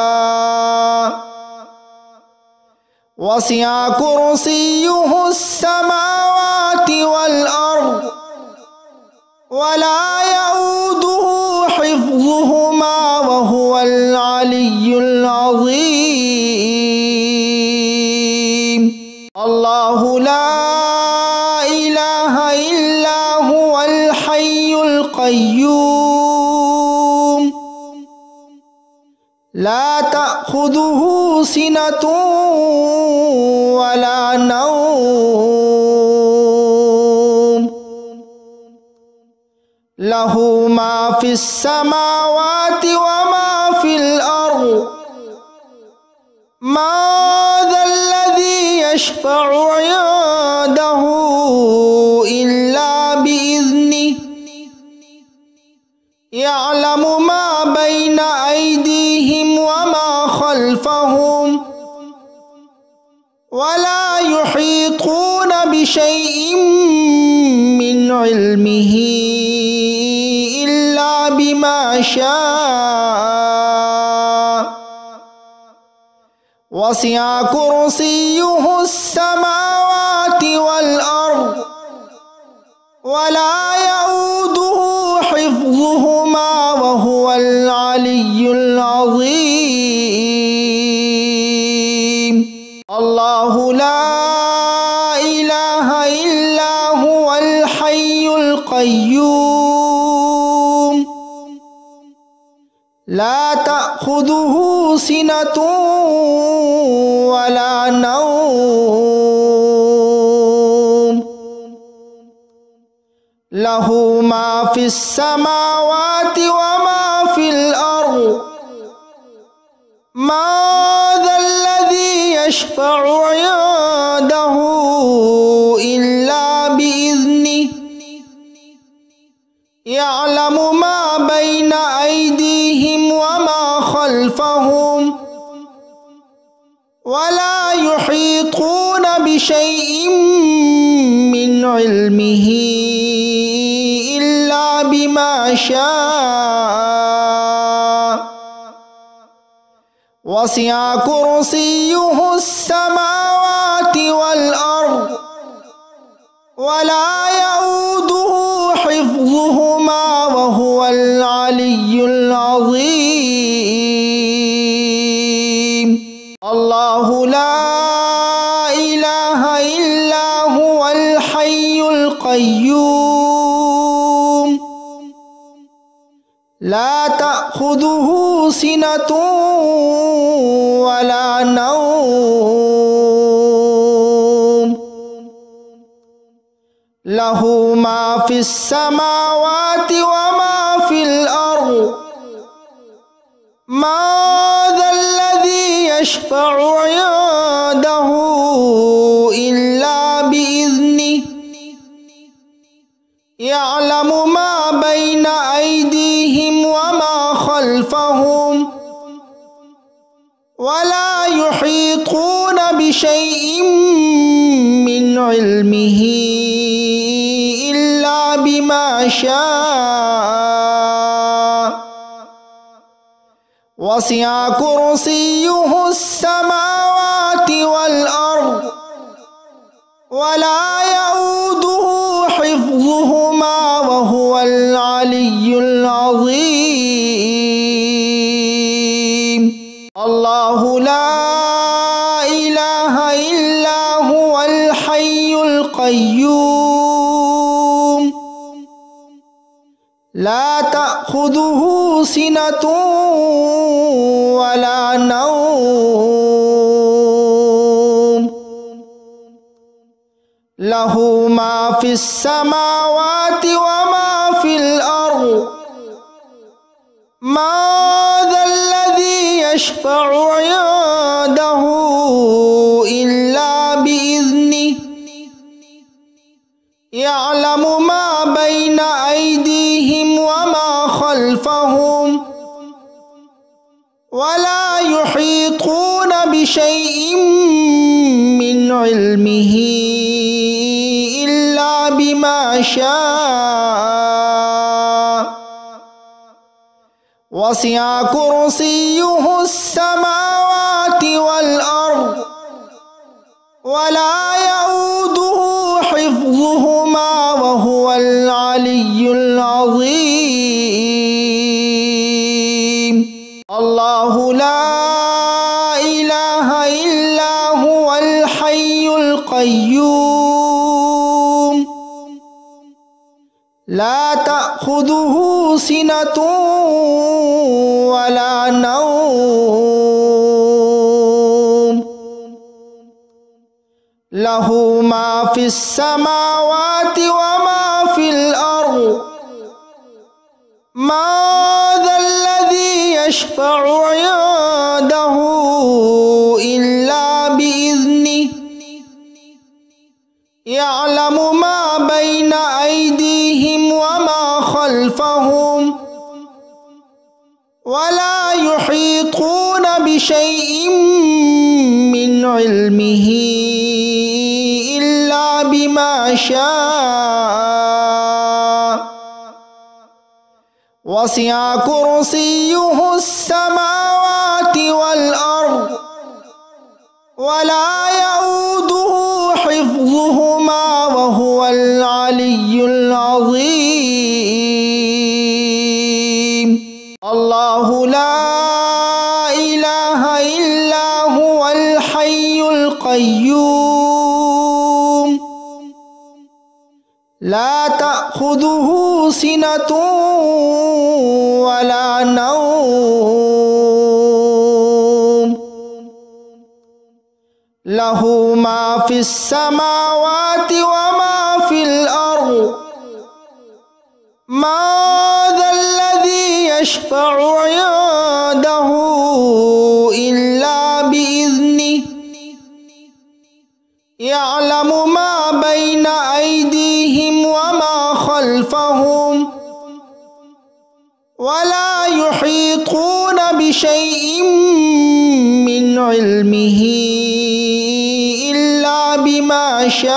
وسع كرسيه السماوات والأرض ولا يؤوده حفظهما وهو العلي العظيم الله لا إله إلا هو الحي القيوم لا تأخذه سنة ولا نوم له ما في السماوات وما في الأرض ما ذا الذي يشفع عنده إلا بإذنه يعلم ما بين أيديهم وما خلفهم ولا يحيطون بشيء من علمه إلا بما شاء وسع كرسيه السماوات والأرض ولا يؤوده حفظهما وهو العلي العظيم الله لا إله إلا هو الحي القيوم لا تأخذه سنة ولا نوم له ما في السماوات وما في الأرض ما ذا الذي يشفع عنده إلا بإذنه يعلم ما بين أيديهم وما خلفهم ولا يحيطون بشيء من علمه إلا بما بما شاء وسع كرسيه السماوات والأرض ولا يؤوده حفظهما وهو العلي العظيم. الله لا إله إلا هو الحي القيوم لا تأخذه سنة ولا نوم له ما في السماوات وما في الأرض ما ذا الذي يشفع عنده إلا بإذنه يعلم ما بين أيديهم وما خلفهم ولا يحيطون بشيء من علمه إلا بما شاء وسع كرسيه السماوات والأرض ولا يؤوده حفظهما وهو العلي العظيم. الله لا إله إلا هو الحي القيوم لا تأخذه سنة ولا نوم له ما في السماوات وما في الأرض ما ذا الذي يشفع عنده إلا بإذنه يعلم ما بين أيديهم وما خلفهم ولا يحيطون بشيء من علمه إلا بما شاء وسع كرسيه السماوات والأرض ولا يؤوده حفظهما وهو العلي العظيم. الله لا إله إلا هو الحي القيوم لا تأخذه سنة ولا نوم له ما في السماوات وما في الأرض ما ذا الذي يشفع عنده إلا بإذنه يعلم ما بين أيديهم وما خلفهم ولا يحيطون بشيء من علمه إلا بما شاء وسع كرسيه السماوات والأرض ولا يؤوده حفظهما وهو العلي العظيم. الله لا إله إلا هو الحي القيوم لا تأخذه سنة ولا نوم له ما في السماوات وما في الأرض ما ذا الذي يشفع عنده إلا بإذنه يعلم ما بين أيديهم وما خلفهم ولا يحيطون بشيء من علمه إلا بما شاء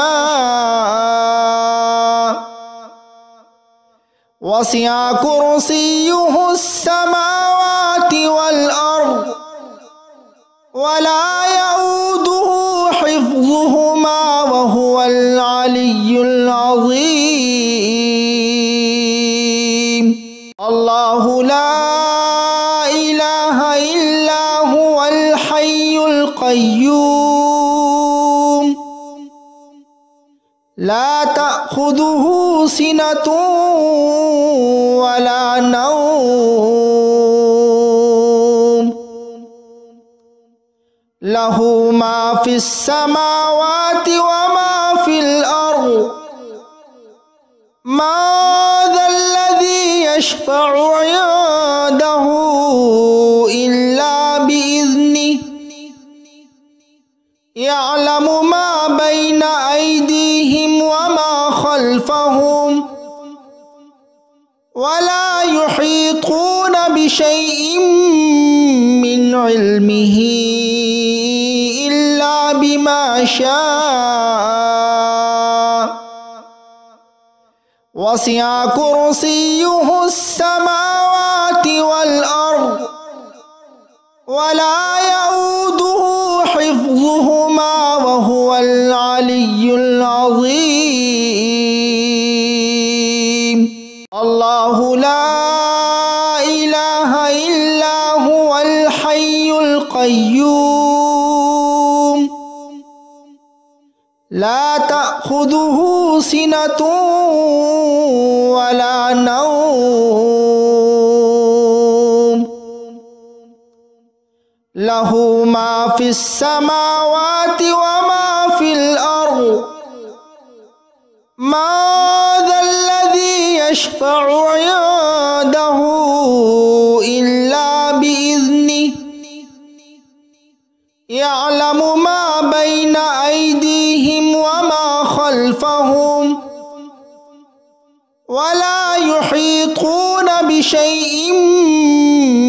وسع كرسيه السماوات والأرض ولا يؤوده حفظهما وهو العلي العظيم الله لا إله إلا هو الحي القيوم لا تأخذه سنة ولا نوم له ما في السماوات وما في الأرض ما ذا الذي يشفع عنده إلا بإذنه يعلم ما بين أيديهم وما خلفهم ولا يحيطون بشيء من علمه إلا بما شاء وسع كرسيه السماوات والأرض ولا يؤوده حفظهما وهو العلي العظيم الله لا إله إلا هو الحي القيوم لا تأخذه سنة ولا نوم له ما في السماوات وما في الأرض ما ذا الذي يشفع عنده إلا بإذنه يعلم ما بين أيديهم وما خلفهم ولا يحيطون بشيء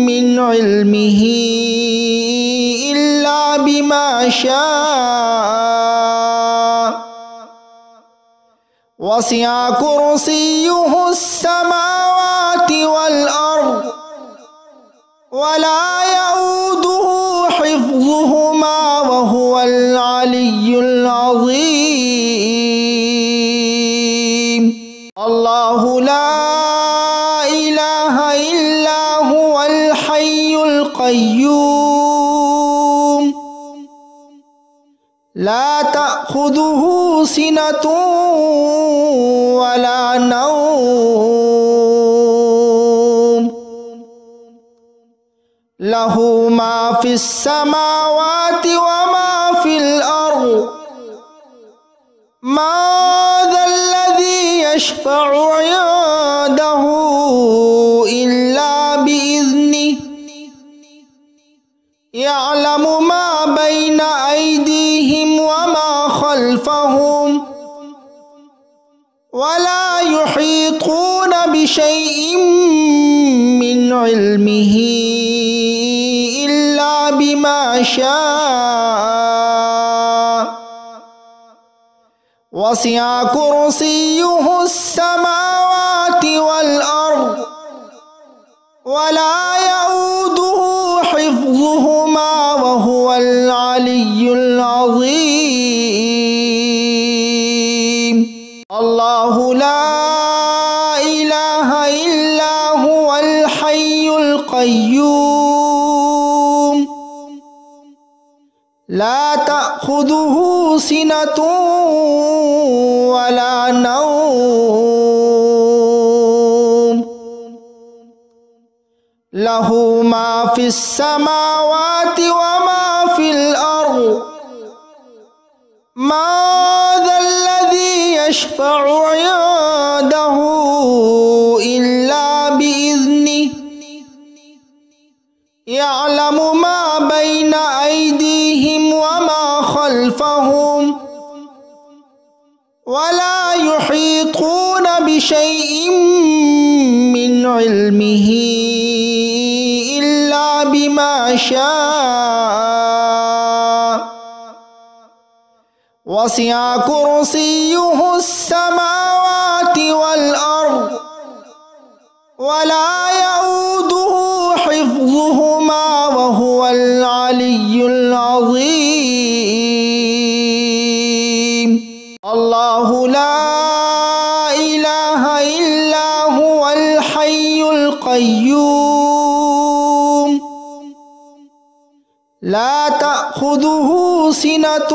من علمه إلا بما شاء وسع كرسيه السماوات والأرض ولا يؤوده حفظهما وهو العلي العظيم الله لا إله إلا هو الحي القيوم لا تأخذه سنة ولا نوم له ما في السماوات وما في الأرض ما ذا الذي يشفع عنده إلا بإذنه يعلم ما بين أيديهم وما خلفهم ولا يحيطون بشيء من علمه إلا بما شاء وسع كرسيه السماوات والأرض ولا يؤوده حفظهما وهو العلي العظيم الله لا إله إلا هو الحي القيوم لا تأخذه سنة ولا نوم له ما في السماوات وما في الأرض ما ذا الذي يشفع عنده إلا بإذنه يعلم ما بين أيديهم وما خلفهم ولا يحيطون بشيء من علمه إلا بما شاء وسع كرسيه السماوات والأرض ولا يؤوده حفظهما وهو العلي العظيم. الله لا إله إلا هو الحي القيوم لا تأخذه سنة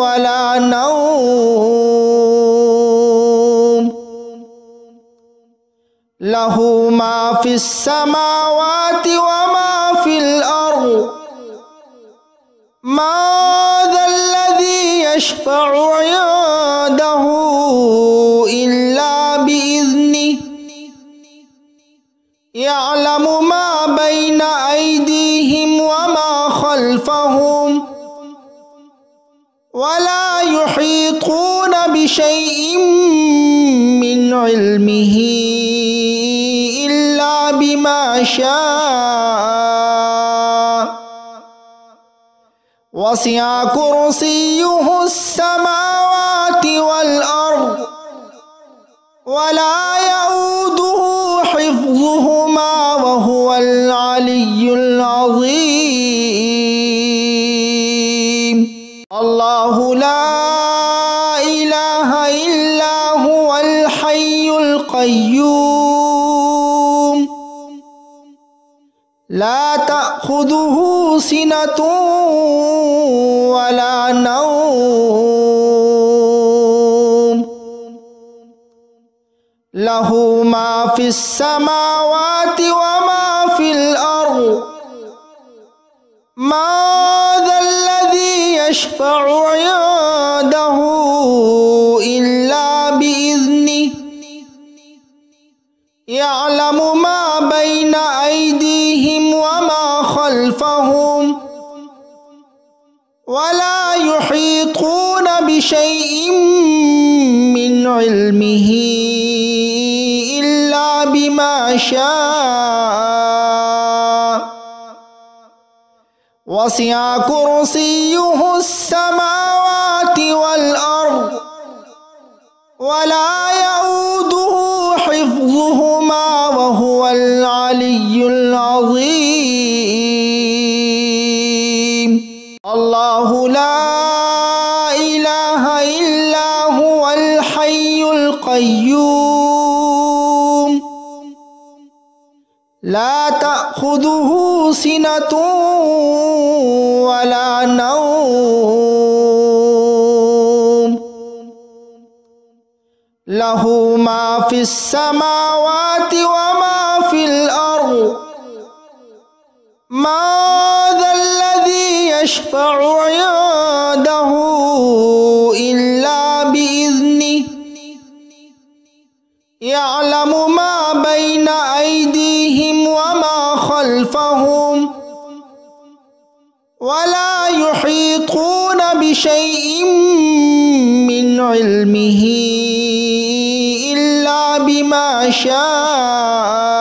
ولا نوم له ما في السماوات وما في الأرض ما ذا الذي يشفع عنده إلا بإذنه يعلم ما بين أيديهم وما خلفهم ولا يحيطون بشيء من علمه إلا بما شاء وسع كرسيه السماوات والأرض ولا يؤوده حفظهما وهو العلي العظيم. الله لا إله إلا هو الحي القيوم لا تأخذه سنة ولا نوم له ما في السماوات وما في الأرض ما ذا الذي يشفع عنده إلا بإذنه يعلم ما بين أيديهم وما خلفهم ولا يحيطون بشيء من علمه إلا بما شاء وسع كرسيه السماوات والأرض ولا يؤوده حفظهما وهو العلي العظيم. الله لا إله إلا هو الحي القيوم لا تأخذه سنة ولا نوم له ما في السماوات وما في الأرض ما ذا الذي يشفع عنده إلا بإذنه يعلم ما بين أيديهم وما خلفهم ولا يحيطون بشيء من علمه إلا بما شاء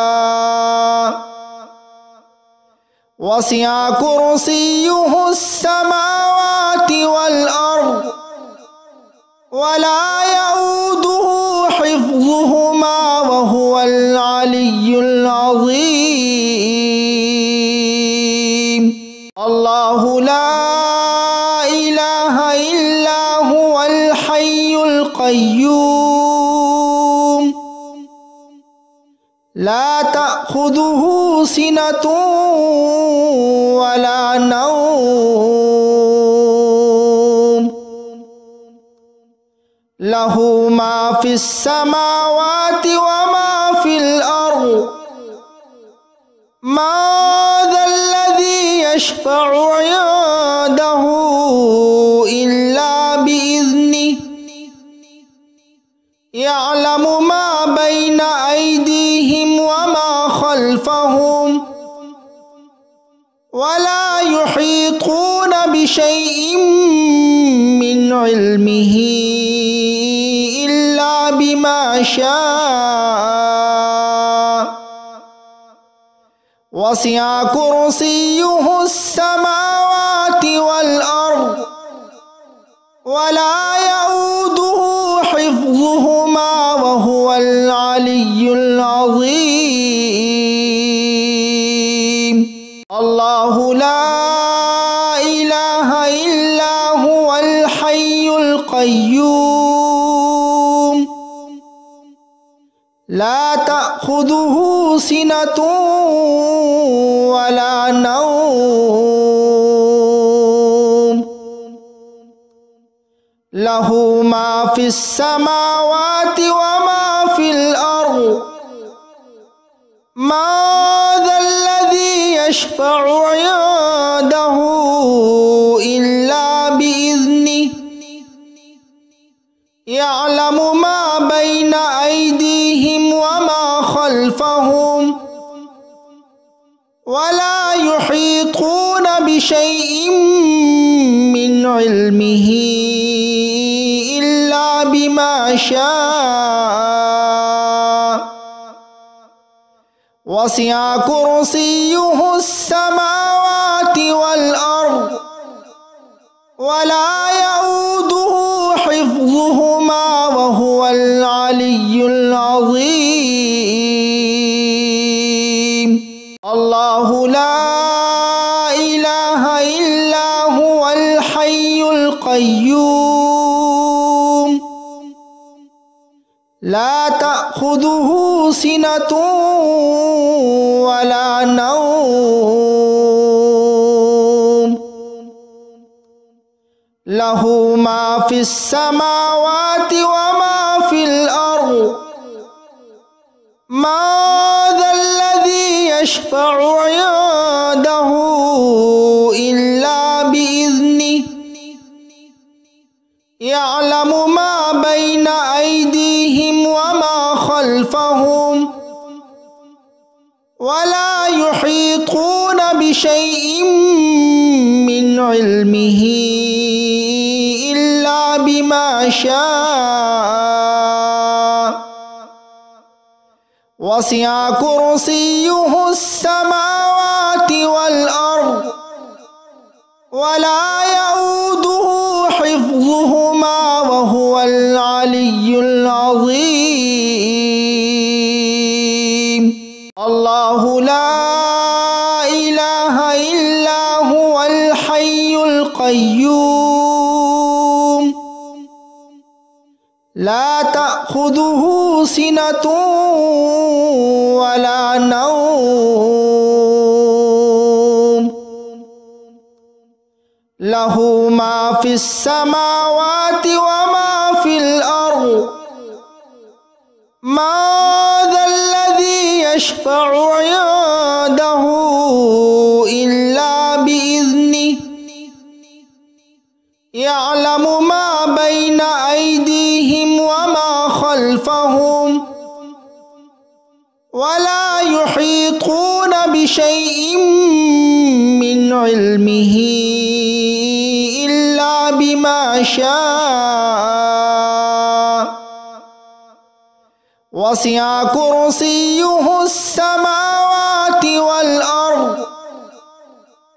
وسع كرسيه السماوات والأرض ولا يؤوده حفظهما وهو العلي العظيم. الله لا إله إلا هو الحي القيوم لا تأخذه سنة ولا نوم له ما في السماوات وما في الأرض ما ذا الذي يشفع عنده إلا بإذنه يعلم ما بين أيديهم وما خلفهم ولا يحيطون بشيء من علمه إلا بما شاء وسع كرسيه السماوات والأرض ولا يؤوده حفظهما حفظهما وهو العلي العظيم. الله لا إله إلا هو الحي القيوم لا تأخذه سنة ولا نوم له ما في السماوات وما في الأرض ما ذا الذي يشفع عنده إلا بإذنه يعلم ما بين أيديهم وما خلفهم ولا يحيطون بشيء من علمه إلا بما شاء وسع كرسيه السماوات والأرض ولا يؤوده حفظهما وهو العلي العظيم. الله لا إله إلا هو الحي القيوم لا تأخذه سنة ولا نوم له ما في السماوات وما في الأرض ما ذا الذي يشفع عنده إلا بإذنه يعلم ما بين أيديهم وما خلفهم ولا يحيطون بشيء من علمه إلا بما شاء وسع كرسيه السماوات والأرض ولا يؤوده حفظهما وهو العلي العظيم. الله لا إله إلا هو الحي القيوم لا تأخذه سنة ولا نوم له ما في السماوات وما في الأرض ما ذا الذي يشفع عنده إلا بإذنه يعلم ما بين أيديهم وما خلفهم ولا يحيطون بشيء من علمه إلا بما شاء وسع كرسيه السماوات والأرض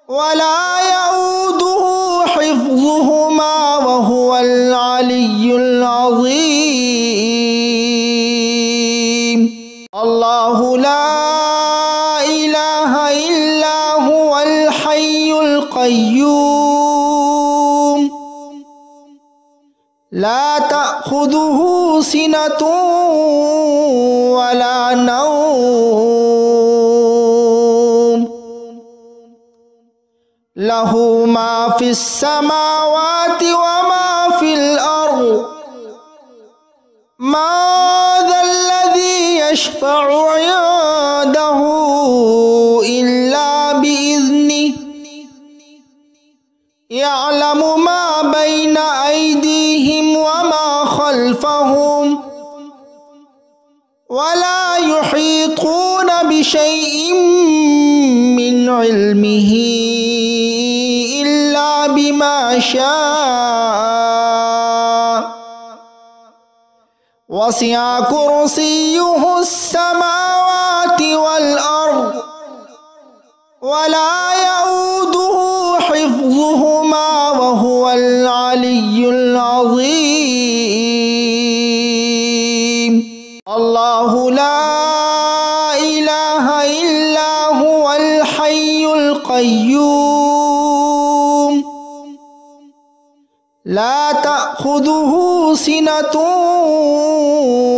ولا يؤوده حفظهما وهو العلي العظيم. الله لا إله إلا هو الحي القيوم لا تأخذه سنة ولا نوم له ما في السماوات وما في الأرض ما ذا الذي يشفع عنده إلا بإذنه يعلم ما بين أيديهم وما خلفهم ولا يحيطون بشيء من علمه إلا بما شاء وسع كرسيه السماوات والأرض ولا يؤوده حفظهما وهو العلي العظيم. إلا هو الحي القيوم لا تأخذه سنة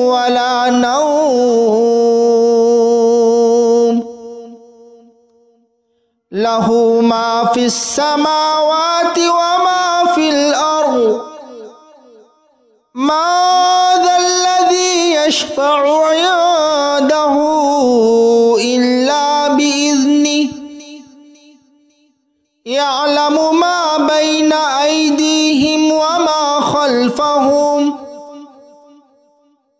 ولا نوم له ما في السماوات وما في الأرض من ذا الذي يشفع عنده إلا بإذنه يعلم ما بين أيديهم وما خلفهم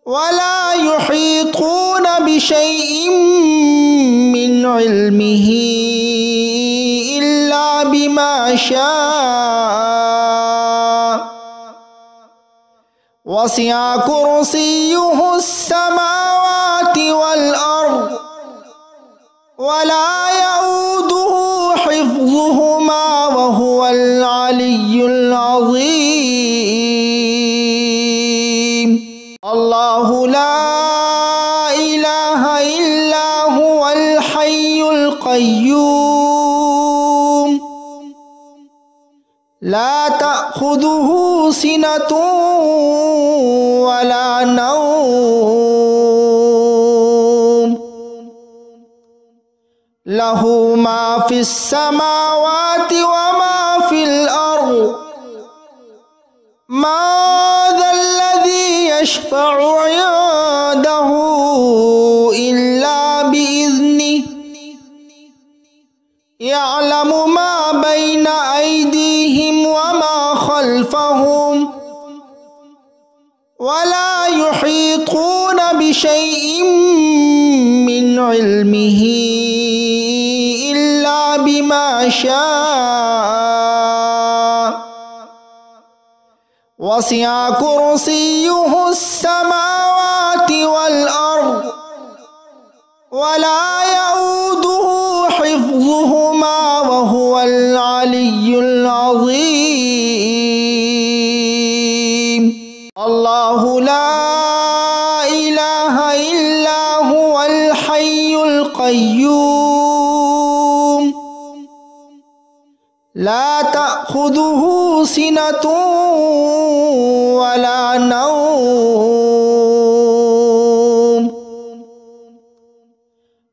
ولا يحيطون بشيء من علمه إلا بما شاء وسع كرسيه السماوات والأرض ولا يؤوده حفظهما وهو العلي العظيم الله لا إله إلا هو الحي القيوم لا تأخذه سنة ولا نوم له ما في السماوات وما في الأرض من ذا الذي يشفع عنده إلا بإذنه يعلم ما بين أيديهم وما خلفهم ولا يحيطون بشيء من علمه إلا بما شاء وسع كرسيه السماوات والأرض ولا يؤوده حفظهما وهو العلي العظيم الله لا إله إلا هو الحي القيوم لا تأخذه سنة ولا نوم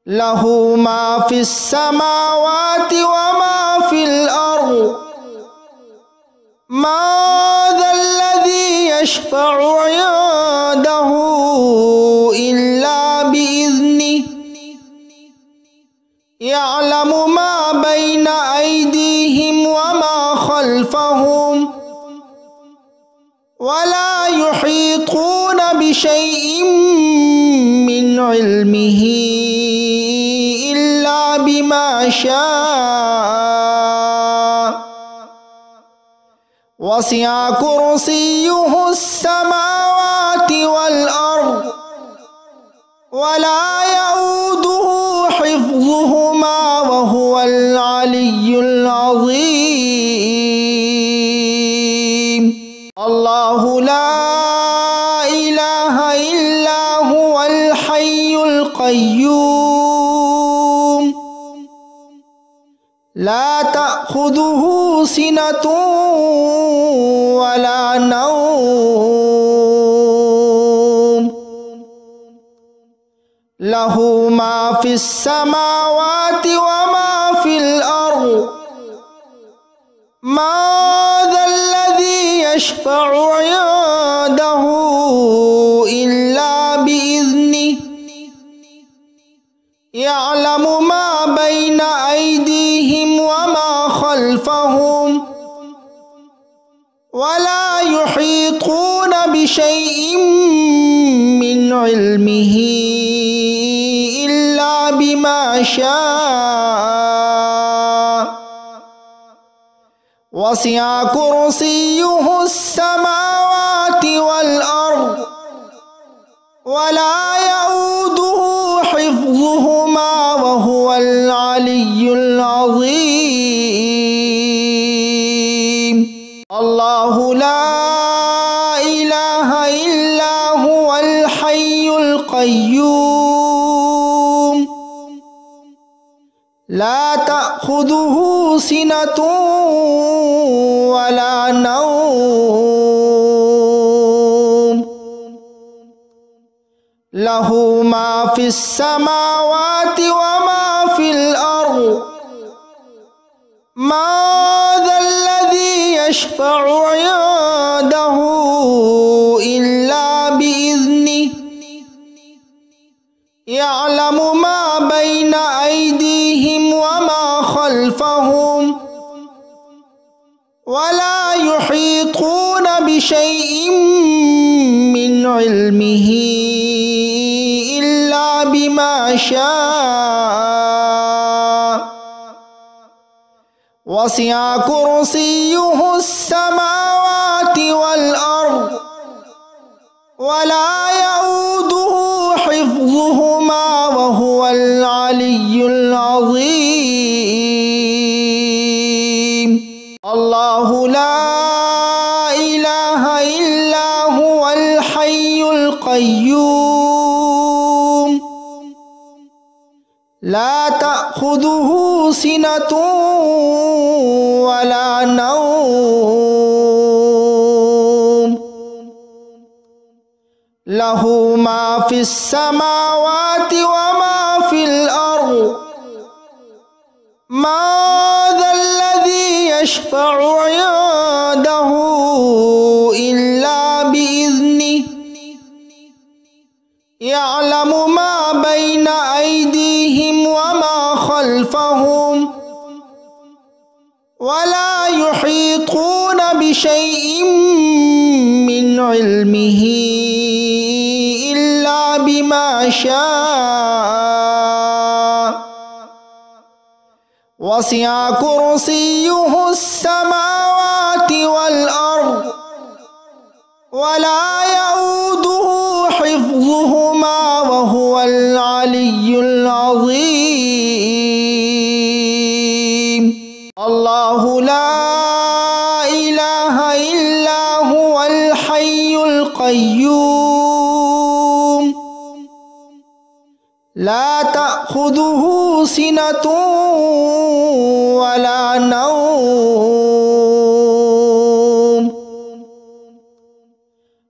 له ما في السماوات وما في الأرض من ذا الذي يشفع عنده إلا بإذنه يعلم ما بين أيديهم وما خلفهم ولا يحيطون بشيء من علمه إلا بما شاء وسع كرسيه السماوات والأرض ولا يؤوده حفظهما وهو العلي العظيم الله لا إله إلا هو الحي القيوم لا تأخذه سنة ولا نوم له ما في السماوات وما في الأرض من ذا الذي يشفع عنده إلا بإذنه يعلم ما بين أيديهم وما خلفهم ولا يحيطون بشيء من علمه إلا بما شاء وسع كرسيه السماوات والأرض ولا يؤوده حفظهما وهو العلي العظيم الله لا إله إلا هو الحي القيوم لا تأخذه سنة ولا نوم له ما في السماوات وما في الأرض ما ذا الذي يشفع عنده إلا بإذنه يعلم ما بين أيديهم وما خلفهم ولا يحيطون بشيء من علمه إلا بما شاء وسع كرسيه السماوات والأرض ولا يؤوده حفظهما وهو العلي العظيم الله لا إله إلا هو الحي القيوم لا تأخذه سنة ولا نوم له ما في السماوات وما في الأرض ما ذا الذي يشفع عنده إلا بإذنه يعلم ما بين أيديهم وما خلفهم ولا يحيطون بشيء من علمه إلا بما شاء وسع كرسيه السماوات والأرض ولا يؤوده حفظهما وهو العلي العظيم الله لا إله إلا هو الحي القيوم لا تأخذه سنة ولا نوم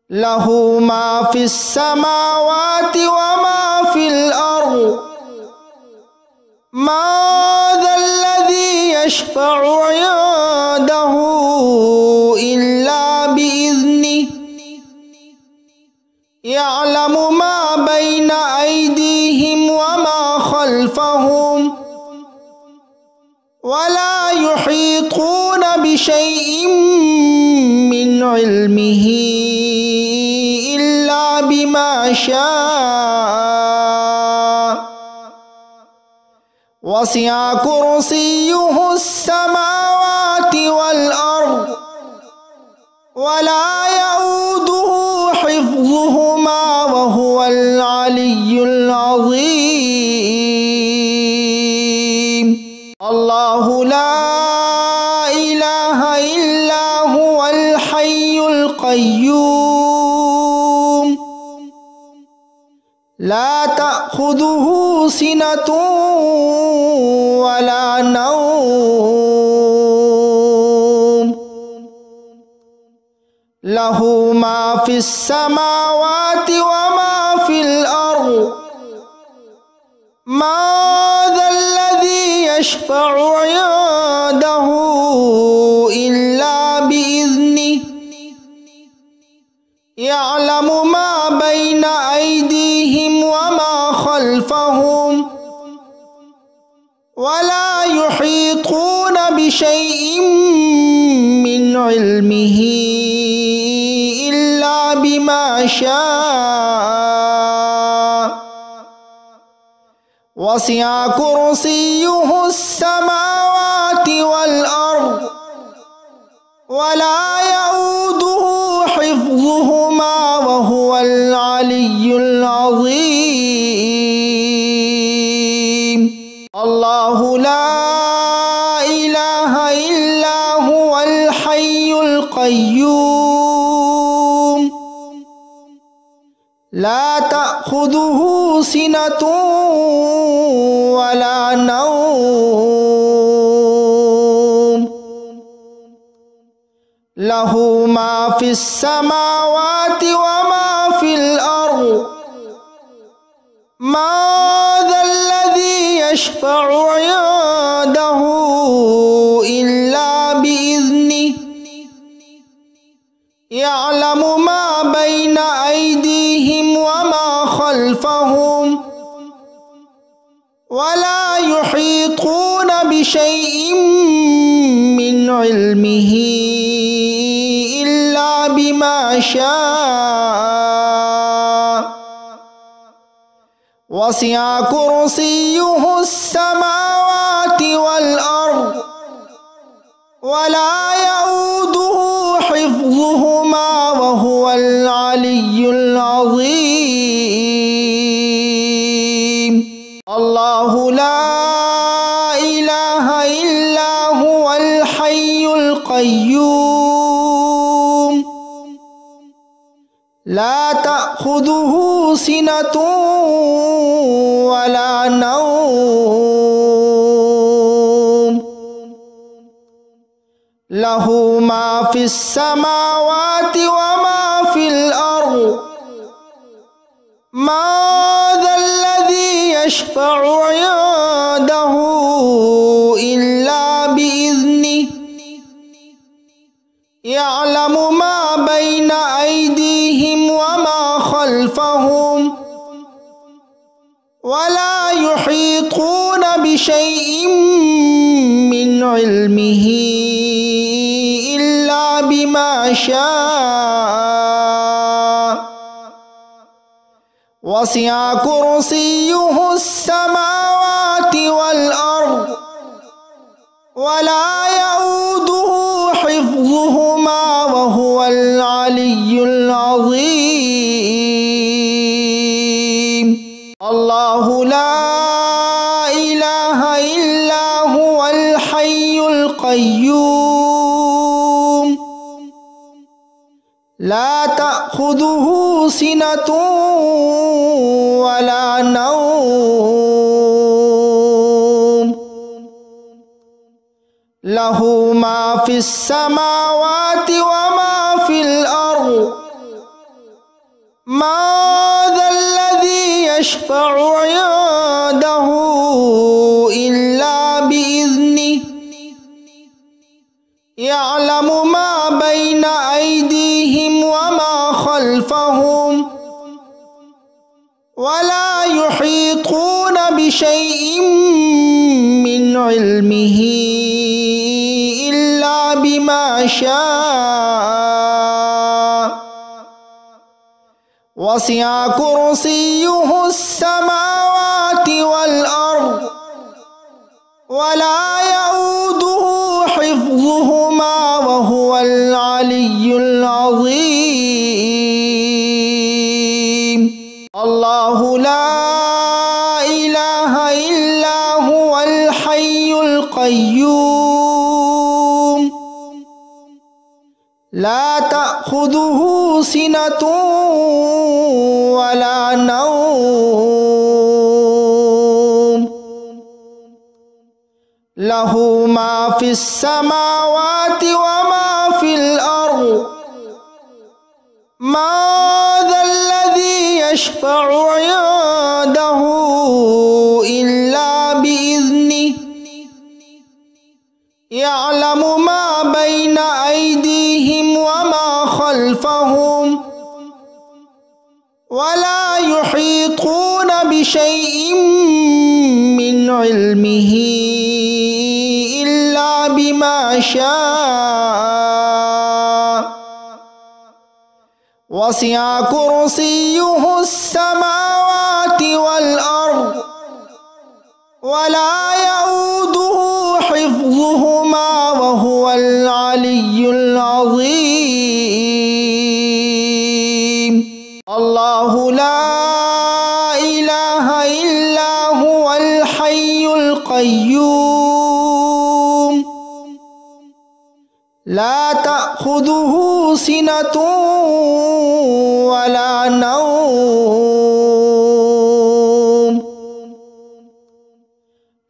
له ما في السماوات وما في الأرض ما ذا الذي يشفع عنده إلا بإذنه يعلم ما بين أيديهم وما خلفهم ولا يحيطون بشيء من علمه إلا بما شاء وسع كرسيه السماوات والأرض ولا يؤوده حفظهما وهو العلي العظيم الله لا إله إلا هو الحي القيوم لا تأخذه سنة ولا نوم له ما في السماوات وما في الأرض ما ذا الذي يشفع عنده إلا بإذنه يعلم ما بين أيديهم وما خلفهم ولا يحيطون بشيء من علمه إلا بما شاء وسع كرسيه السماوات والأرض ولا يؤوده حفظهما وهو العلي العظيم الله لا إله إلا هو الحي القيوم لا تأخذه سنة ولا نوم له ما في السماوات وما في الأرض ما ذا الذي يشفع عنده إلا بإذنه يعلم ما بين أيديهم وما خلفهم ولا يحيطون بشيء من علمه إلا بما شاء وسع كرسيه السماوات والأرض ولا يؤوده حفظهما وهو العلي العظيم الله لا إله إلا هو الحي القيوم لا تأخذه سنة ولا نوم له ما في السماوات وما في الأرض ما ذا الذي يشفع عنده إلا بإذنه يعلم ما بين أيديهم وما خلفهم ولا يحيطون بشيء من علمه إلا بما شاء وسع كرسيه السماوات والأرض ولا يؤوده حفظهما وهو العلي العظيم الله لا إله إلا هو الحي القيوم لا تأخذه سنة ولا نوم له ما في السماوات وما في الأرض ما ذا الذي يشفع عنده إلا بإذنه يعلم ما بين أيديهم وما خلفهم ولا يحيطون بشيء من علمه إلا بما شاء وسع كرسيه السماوات والأرض ولا يؤوده حفظهما وهو العلي العظيم الله لا إله إلا هو الحي القيوم لا تأخذه سنة ولا نوم له ما في السماوات وما في الأرض ما ذا الذي يشفع عنده إلا بإذنه يعلم ما بين أيديهم وما خلفهم ولا يحيطون بشيء من علمه إلا بما شاء وسع كرسيه السماوات والأرض ولا يؤوده حفظهما وهو العلي العظيم الله لا إله إلا هو الحي القيوم لا تأخذه سنة ولا نوم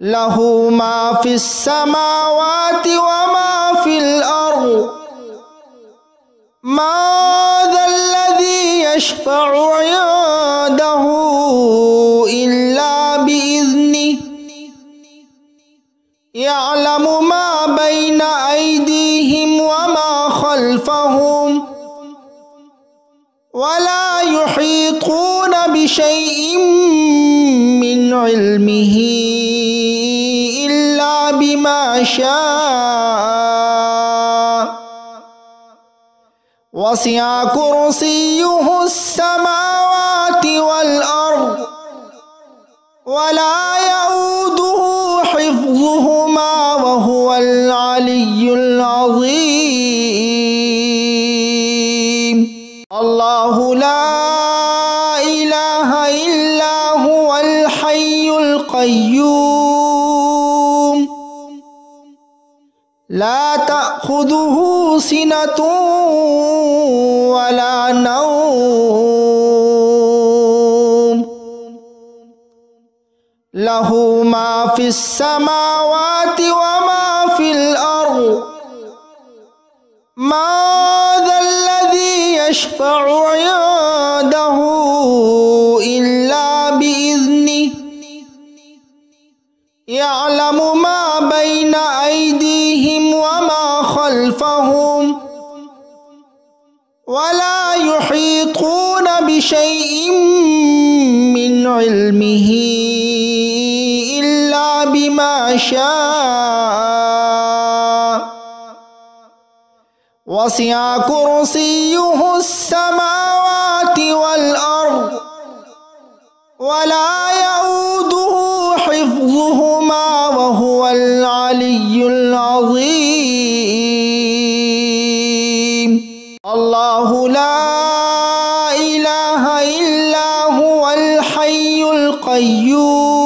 له ما في السماوات وما في الأرض ما ذا الذي يشفع عنده إلا بإذنه يعلم ما بين أيديهم وما خلفهم ولا يحيطون بشيء من علمه إلا بما شاء وسع كرسيه السماوات والأرض ولا يؤوده حفظهما وهو العلي العظيم. الله لا إله إلا هو الحي القيوم لا تأخذه سنة ولا نوم له ما في السماوات وما في الأرض ما ذا الذي يشفع عنده إلا بإذنه يعلم ما بين أيديهم وما خلفهم ولا يحيطون بشيء من علمه إلا بما شاء وسع كرسيه السماوات والأرض ولا يؤوده حفظهما وهو العلي العظيم. الله لا إله إلا هو الحي القيوم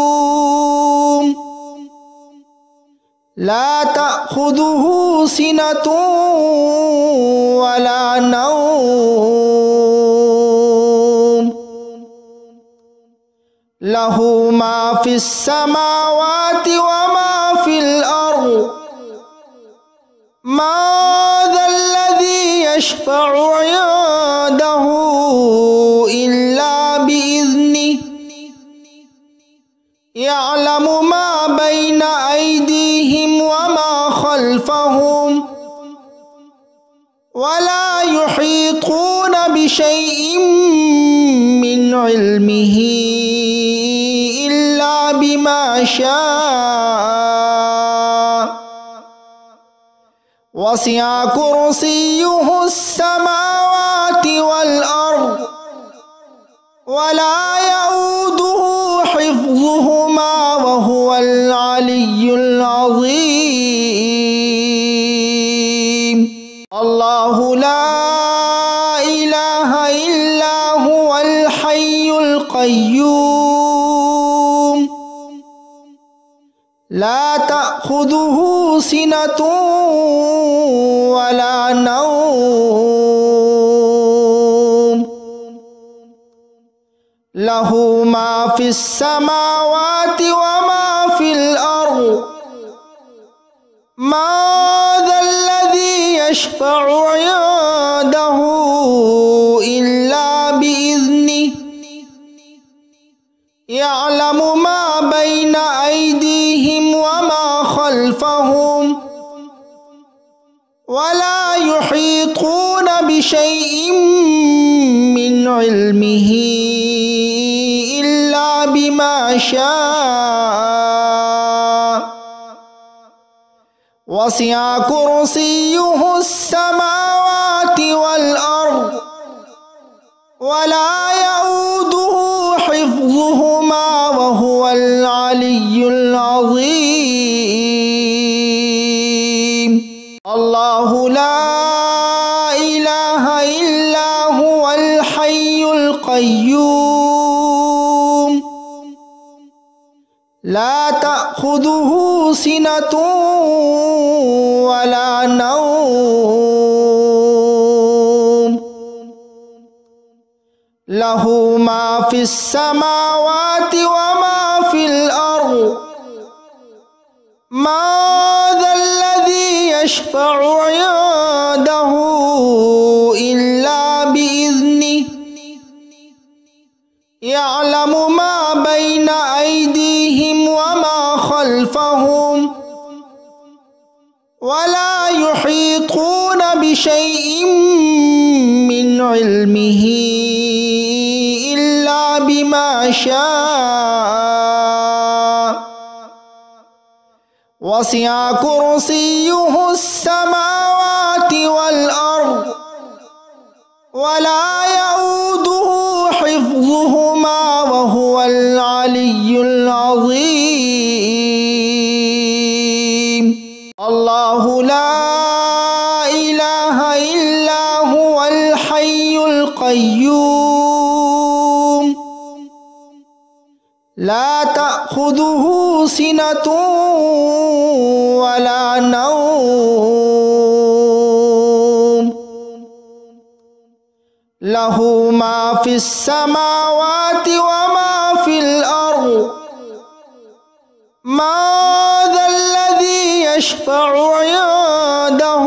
لا تأخذه سنة ولا نوم له ما في السماوات وما في الأرض ما ذا الذي يشفع عنده إلا بإذنه يعلم ما بين أيديهم وما خلفهم ولا يحيطون بشيء من علمه إلا بما شاء وسع كرسيه السماوات والأرض ولا يؤوده حفظهما وهو العلي العظيم. الله لا إله إلا هو الحي القيوم لا تأخذه سنة ولا نوم له ما في السماوات وما في الأرض ما ذا الذي يشفع عنده إلا بإذنه يعلم ما بين أيديهم وما خلفهم ولا يحيطون بشيء من علمه إلا بما شاء وسع كرسيه السماوات والأرض ولا يؤوده حفظهما وهو العلي العظيم. الله لا إله إلا هو الحي القيوم لا تأخذه سنة ولا نوم له ما في السماوات وما في الأرض ما ذا الذي يشفع عنده إلا خلفهم ولا يحيطون بشيء من علمه إلا بما شاء وسع كرسيه السماوات والأرض ولا يؤوده حفظهما وهو العلي العظيم الله لا إله إلا هو الحي القيوم لا تأخذه سنة ولا نوم له ما في السماوات وما في الأرض ما ذا الذي يشفع عنده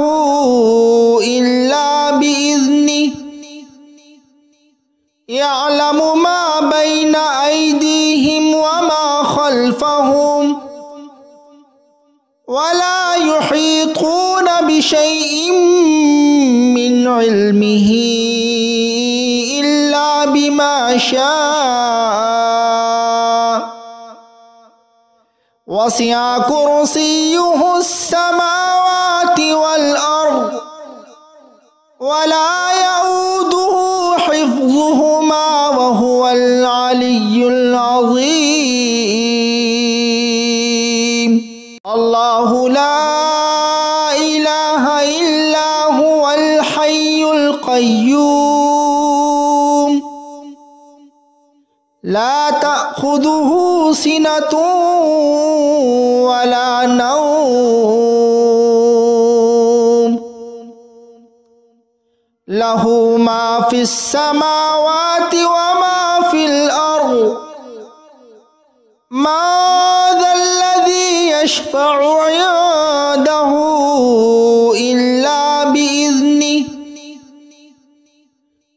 إلا بإذنه يعلم ما بين أيديهم وما خلفهم ولا يحيطون بشيء من علمه إلا بما شاء وسع كرسيه السماوات والأرض ولا يؤوده حفظهما وهو العلي العظيم الله لا إله إلا هو الحي القيوم لا تأخذه سنة ولا نوم له ما في السماوات وما في الأرض ما ذا الذي يشفع عنده إلا بإذنه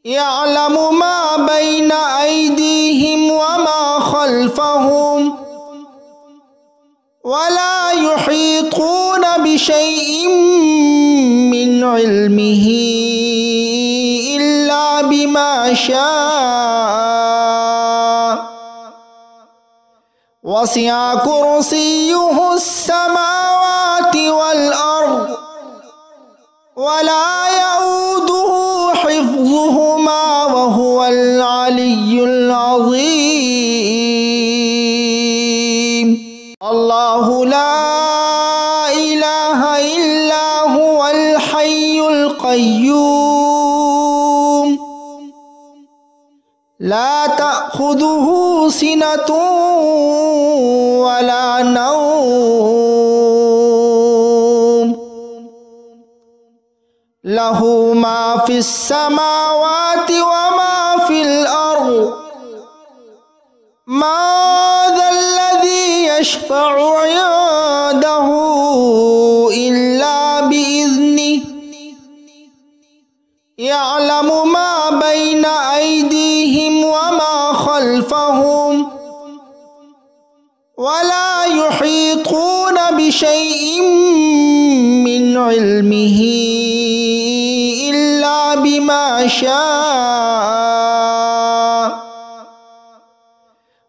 يعلم ما بين أيديهم وما خلفهم ولا يحيطون بشيء من علمه إلا بما شاء وسع كرسيه السماوات والأرض ولا يؤوده حفظهما وهو العلي العظيم الله لا إله إلا هو الحي القيوم لا تأخذه سنة ولا نوم له ما في السماوات وما في الأرض ما ذا الذي يشفع عنده إلا بإذنه يعلم ما بين أيديهم وما خلفهم ولا يحيطون بشيء من علمه إلا بما شاء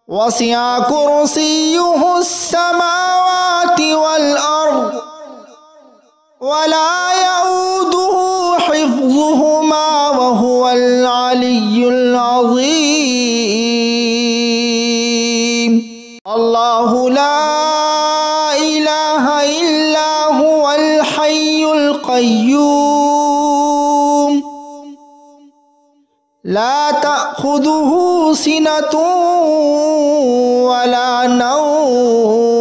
وسع كرسيه السماوات والأرض ولا يؤوده حفظهما وهو العلي العظيم الله لا إله إلا هو الحي القيوم لا تأخذه سنة ولا نوم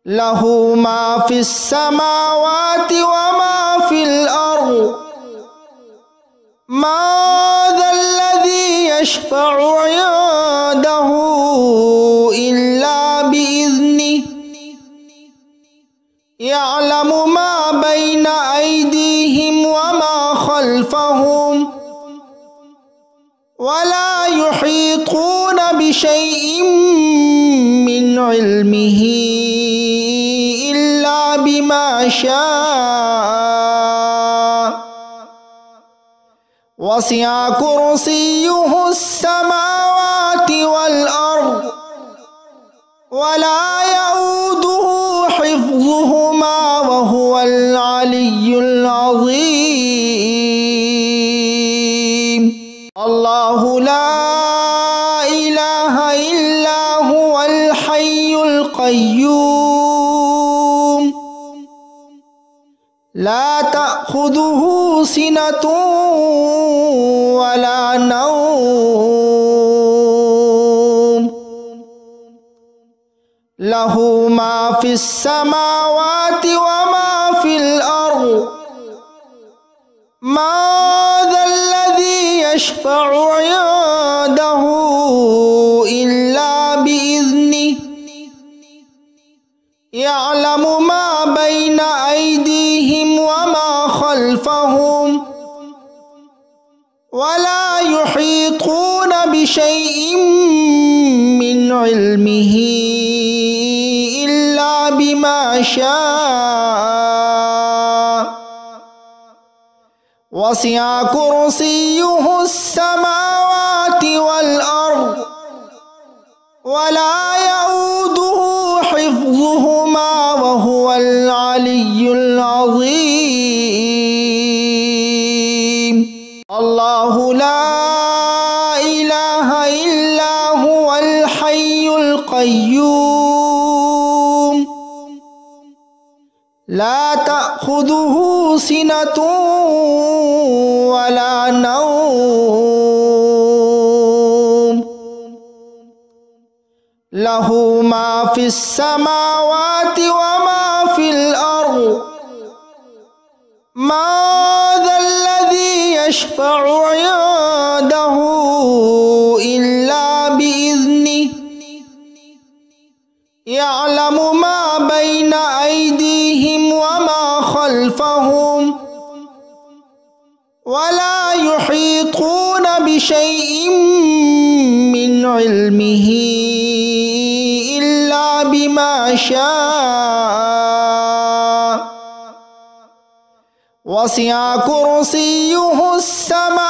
له ما في السماوات وما في الأرض ما ذا الذي يشفع عنده إلا بإذنه يعلم ما بين أيديهم وما خلفهم ولا يحيطون بشيء شاء وسع كرسيه السماوات والأرض ولا يؤوده حفظهما وهو العلي العظيم الله لا إله إلا هو الحي القيوم لا تأخذه سنة ولا نوم له ما في السماوات وما في الأرض ما ذا الذي يشفع عنده إلا بإذنه يعلم ما بين أيديهم وما خلفهم ولا يحيطون بشيء من علمه إلا بما شاء وسع كرسيه السماوات والأرض ولا يؤوده حفظهما وهو العلي العظيم الله لا إله إلا هو الحي القيوم لا تأخذه سنة ولا نوم له ما في السماوات وما في الأرض ما ذا الذي يشفع عنده إلا بإذنه يعلم ما بين أيديهم وما خلفهم ولا يحيطون بشيء من علمه إلا بما شاء وسع كرسيه السماوات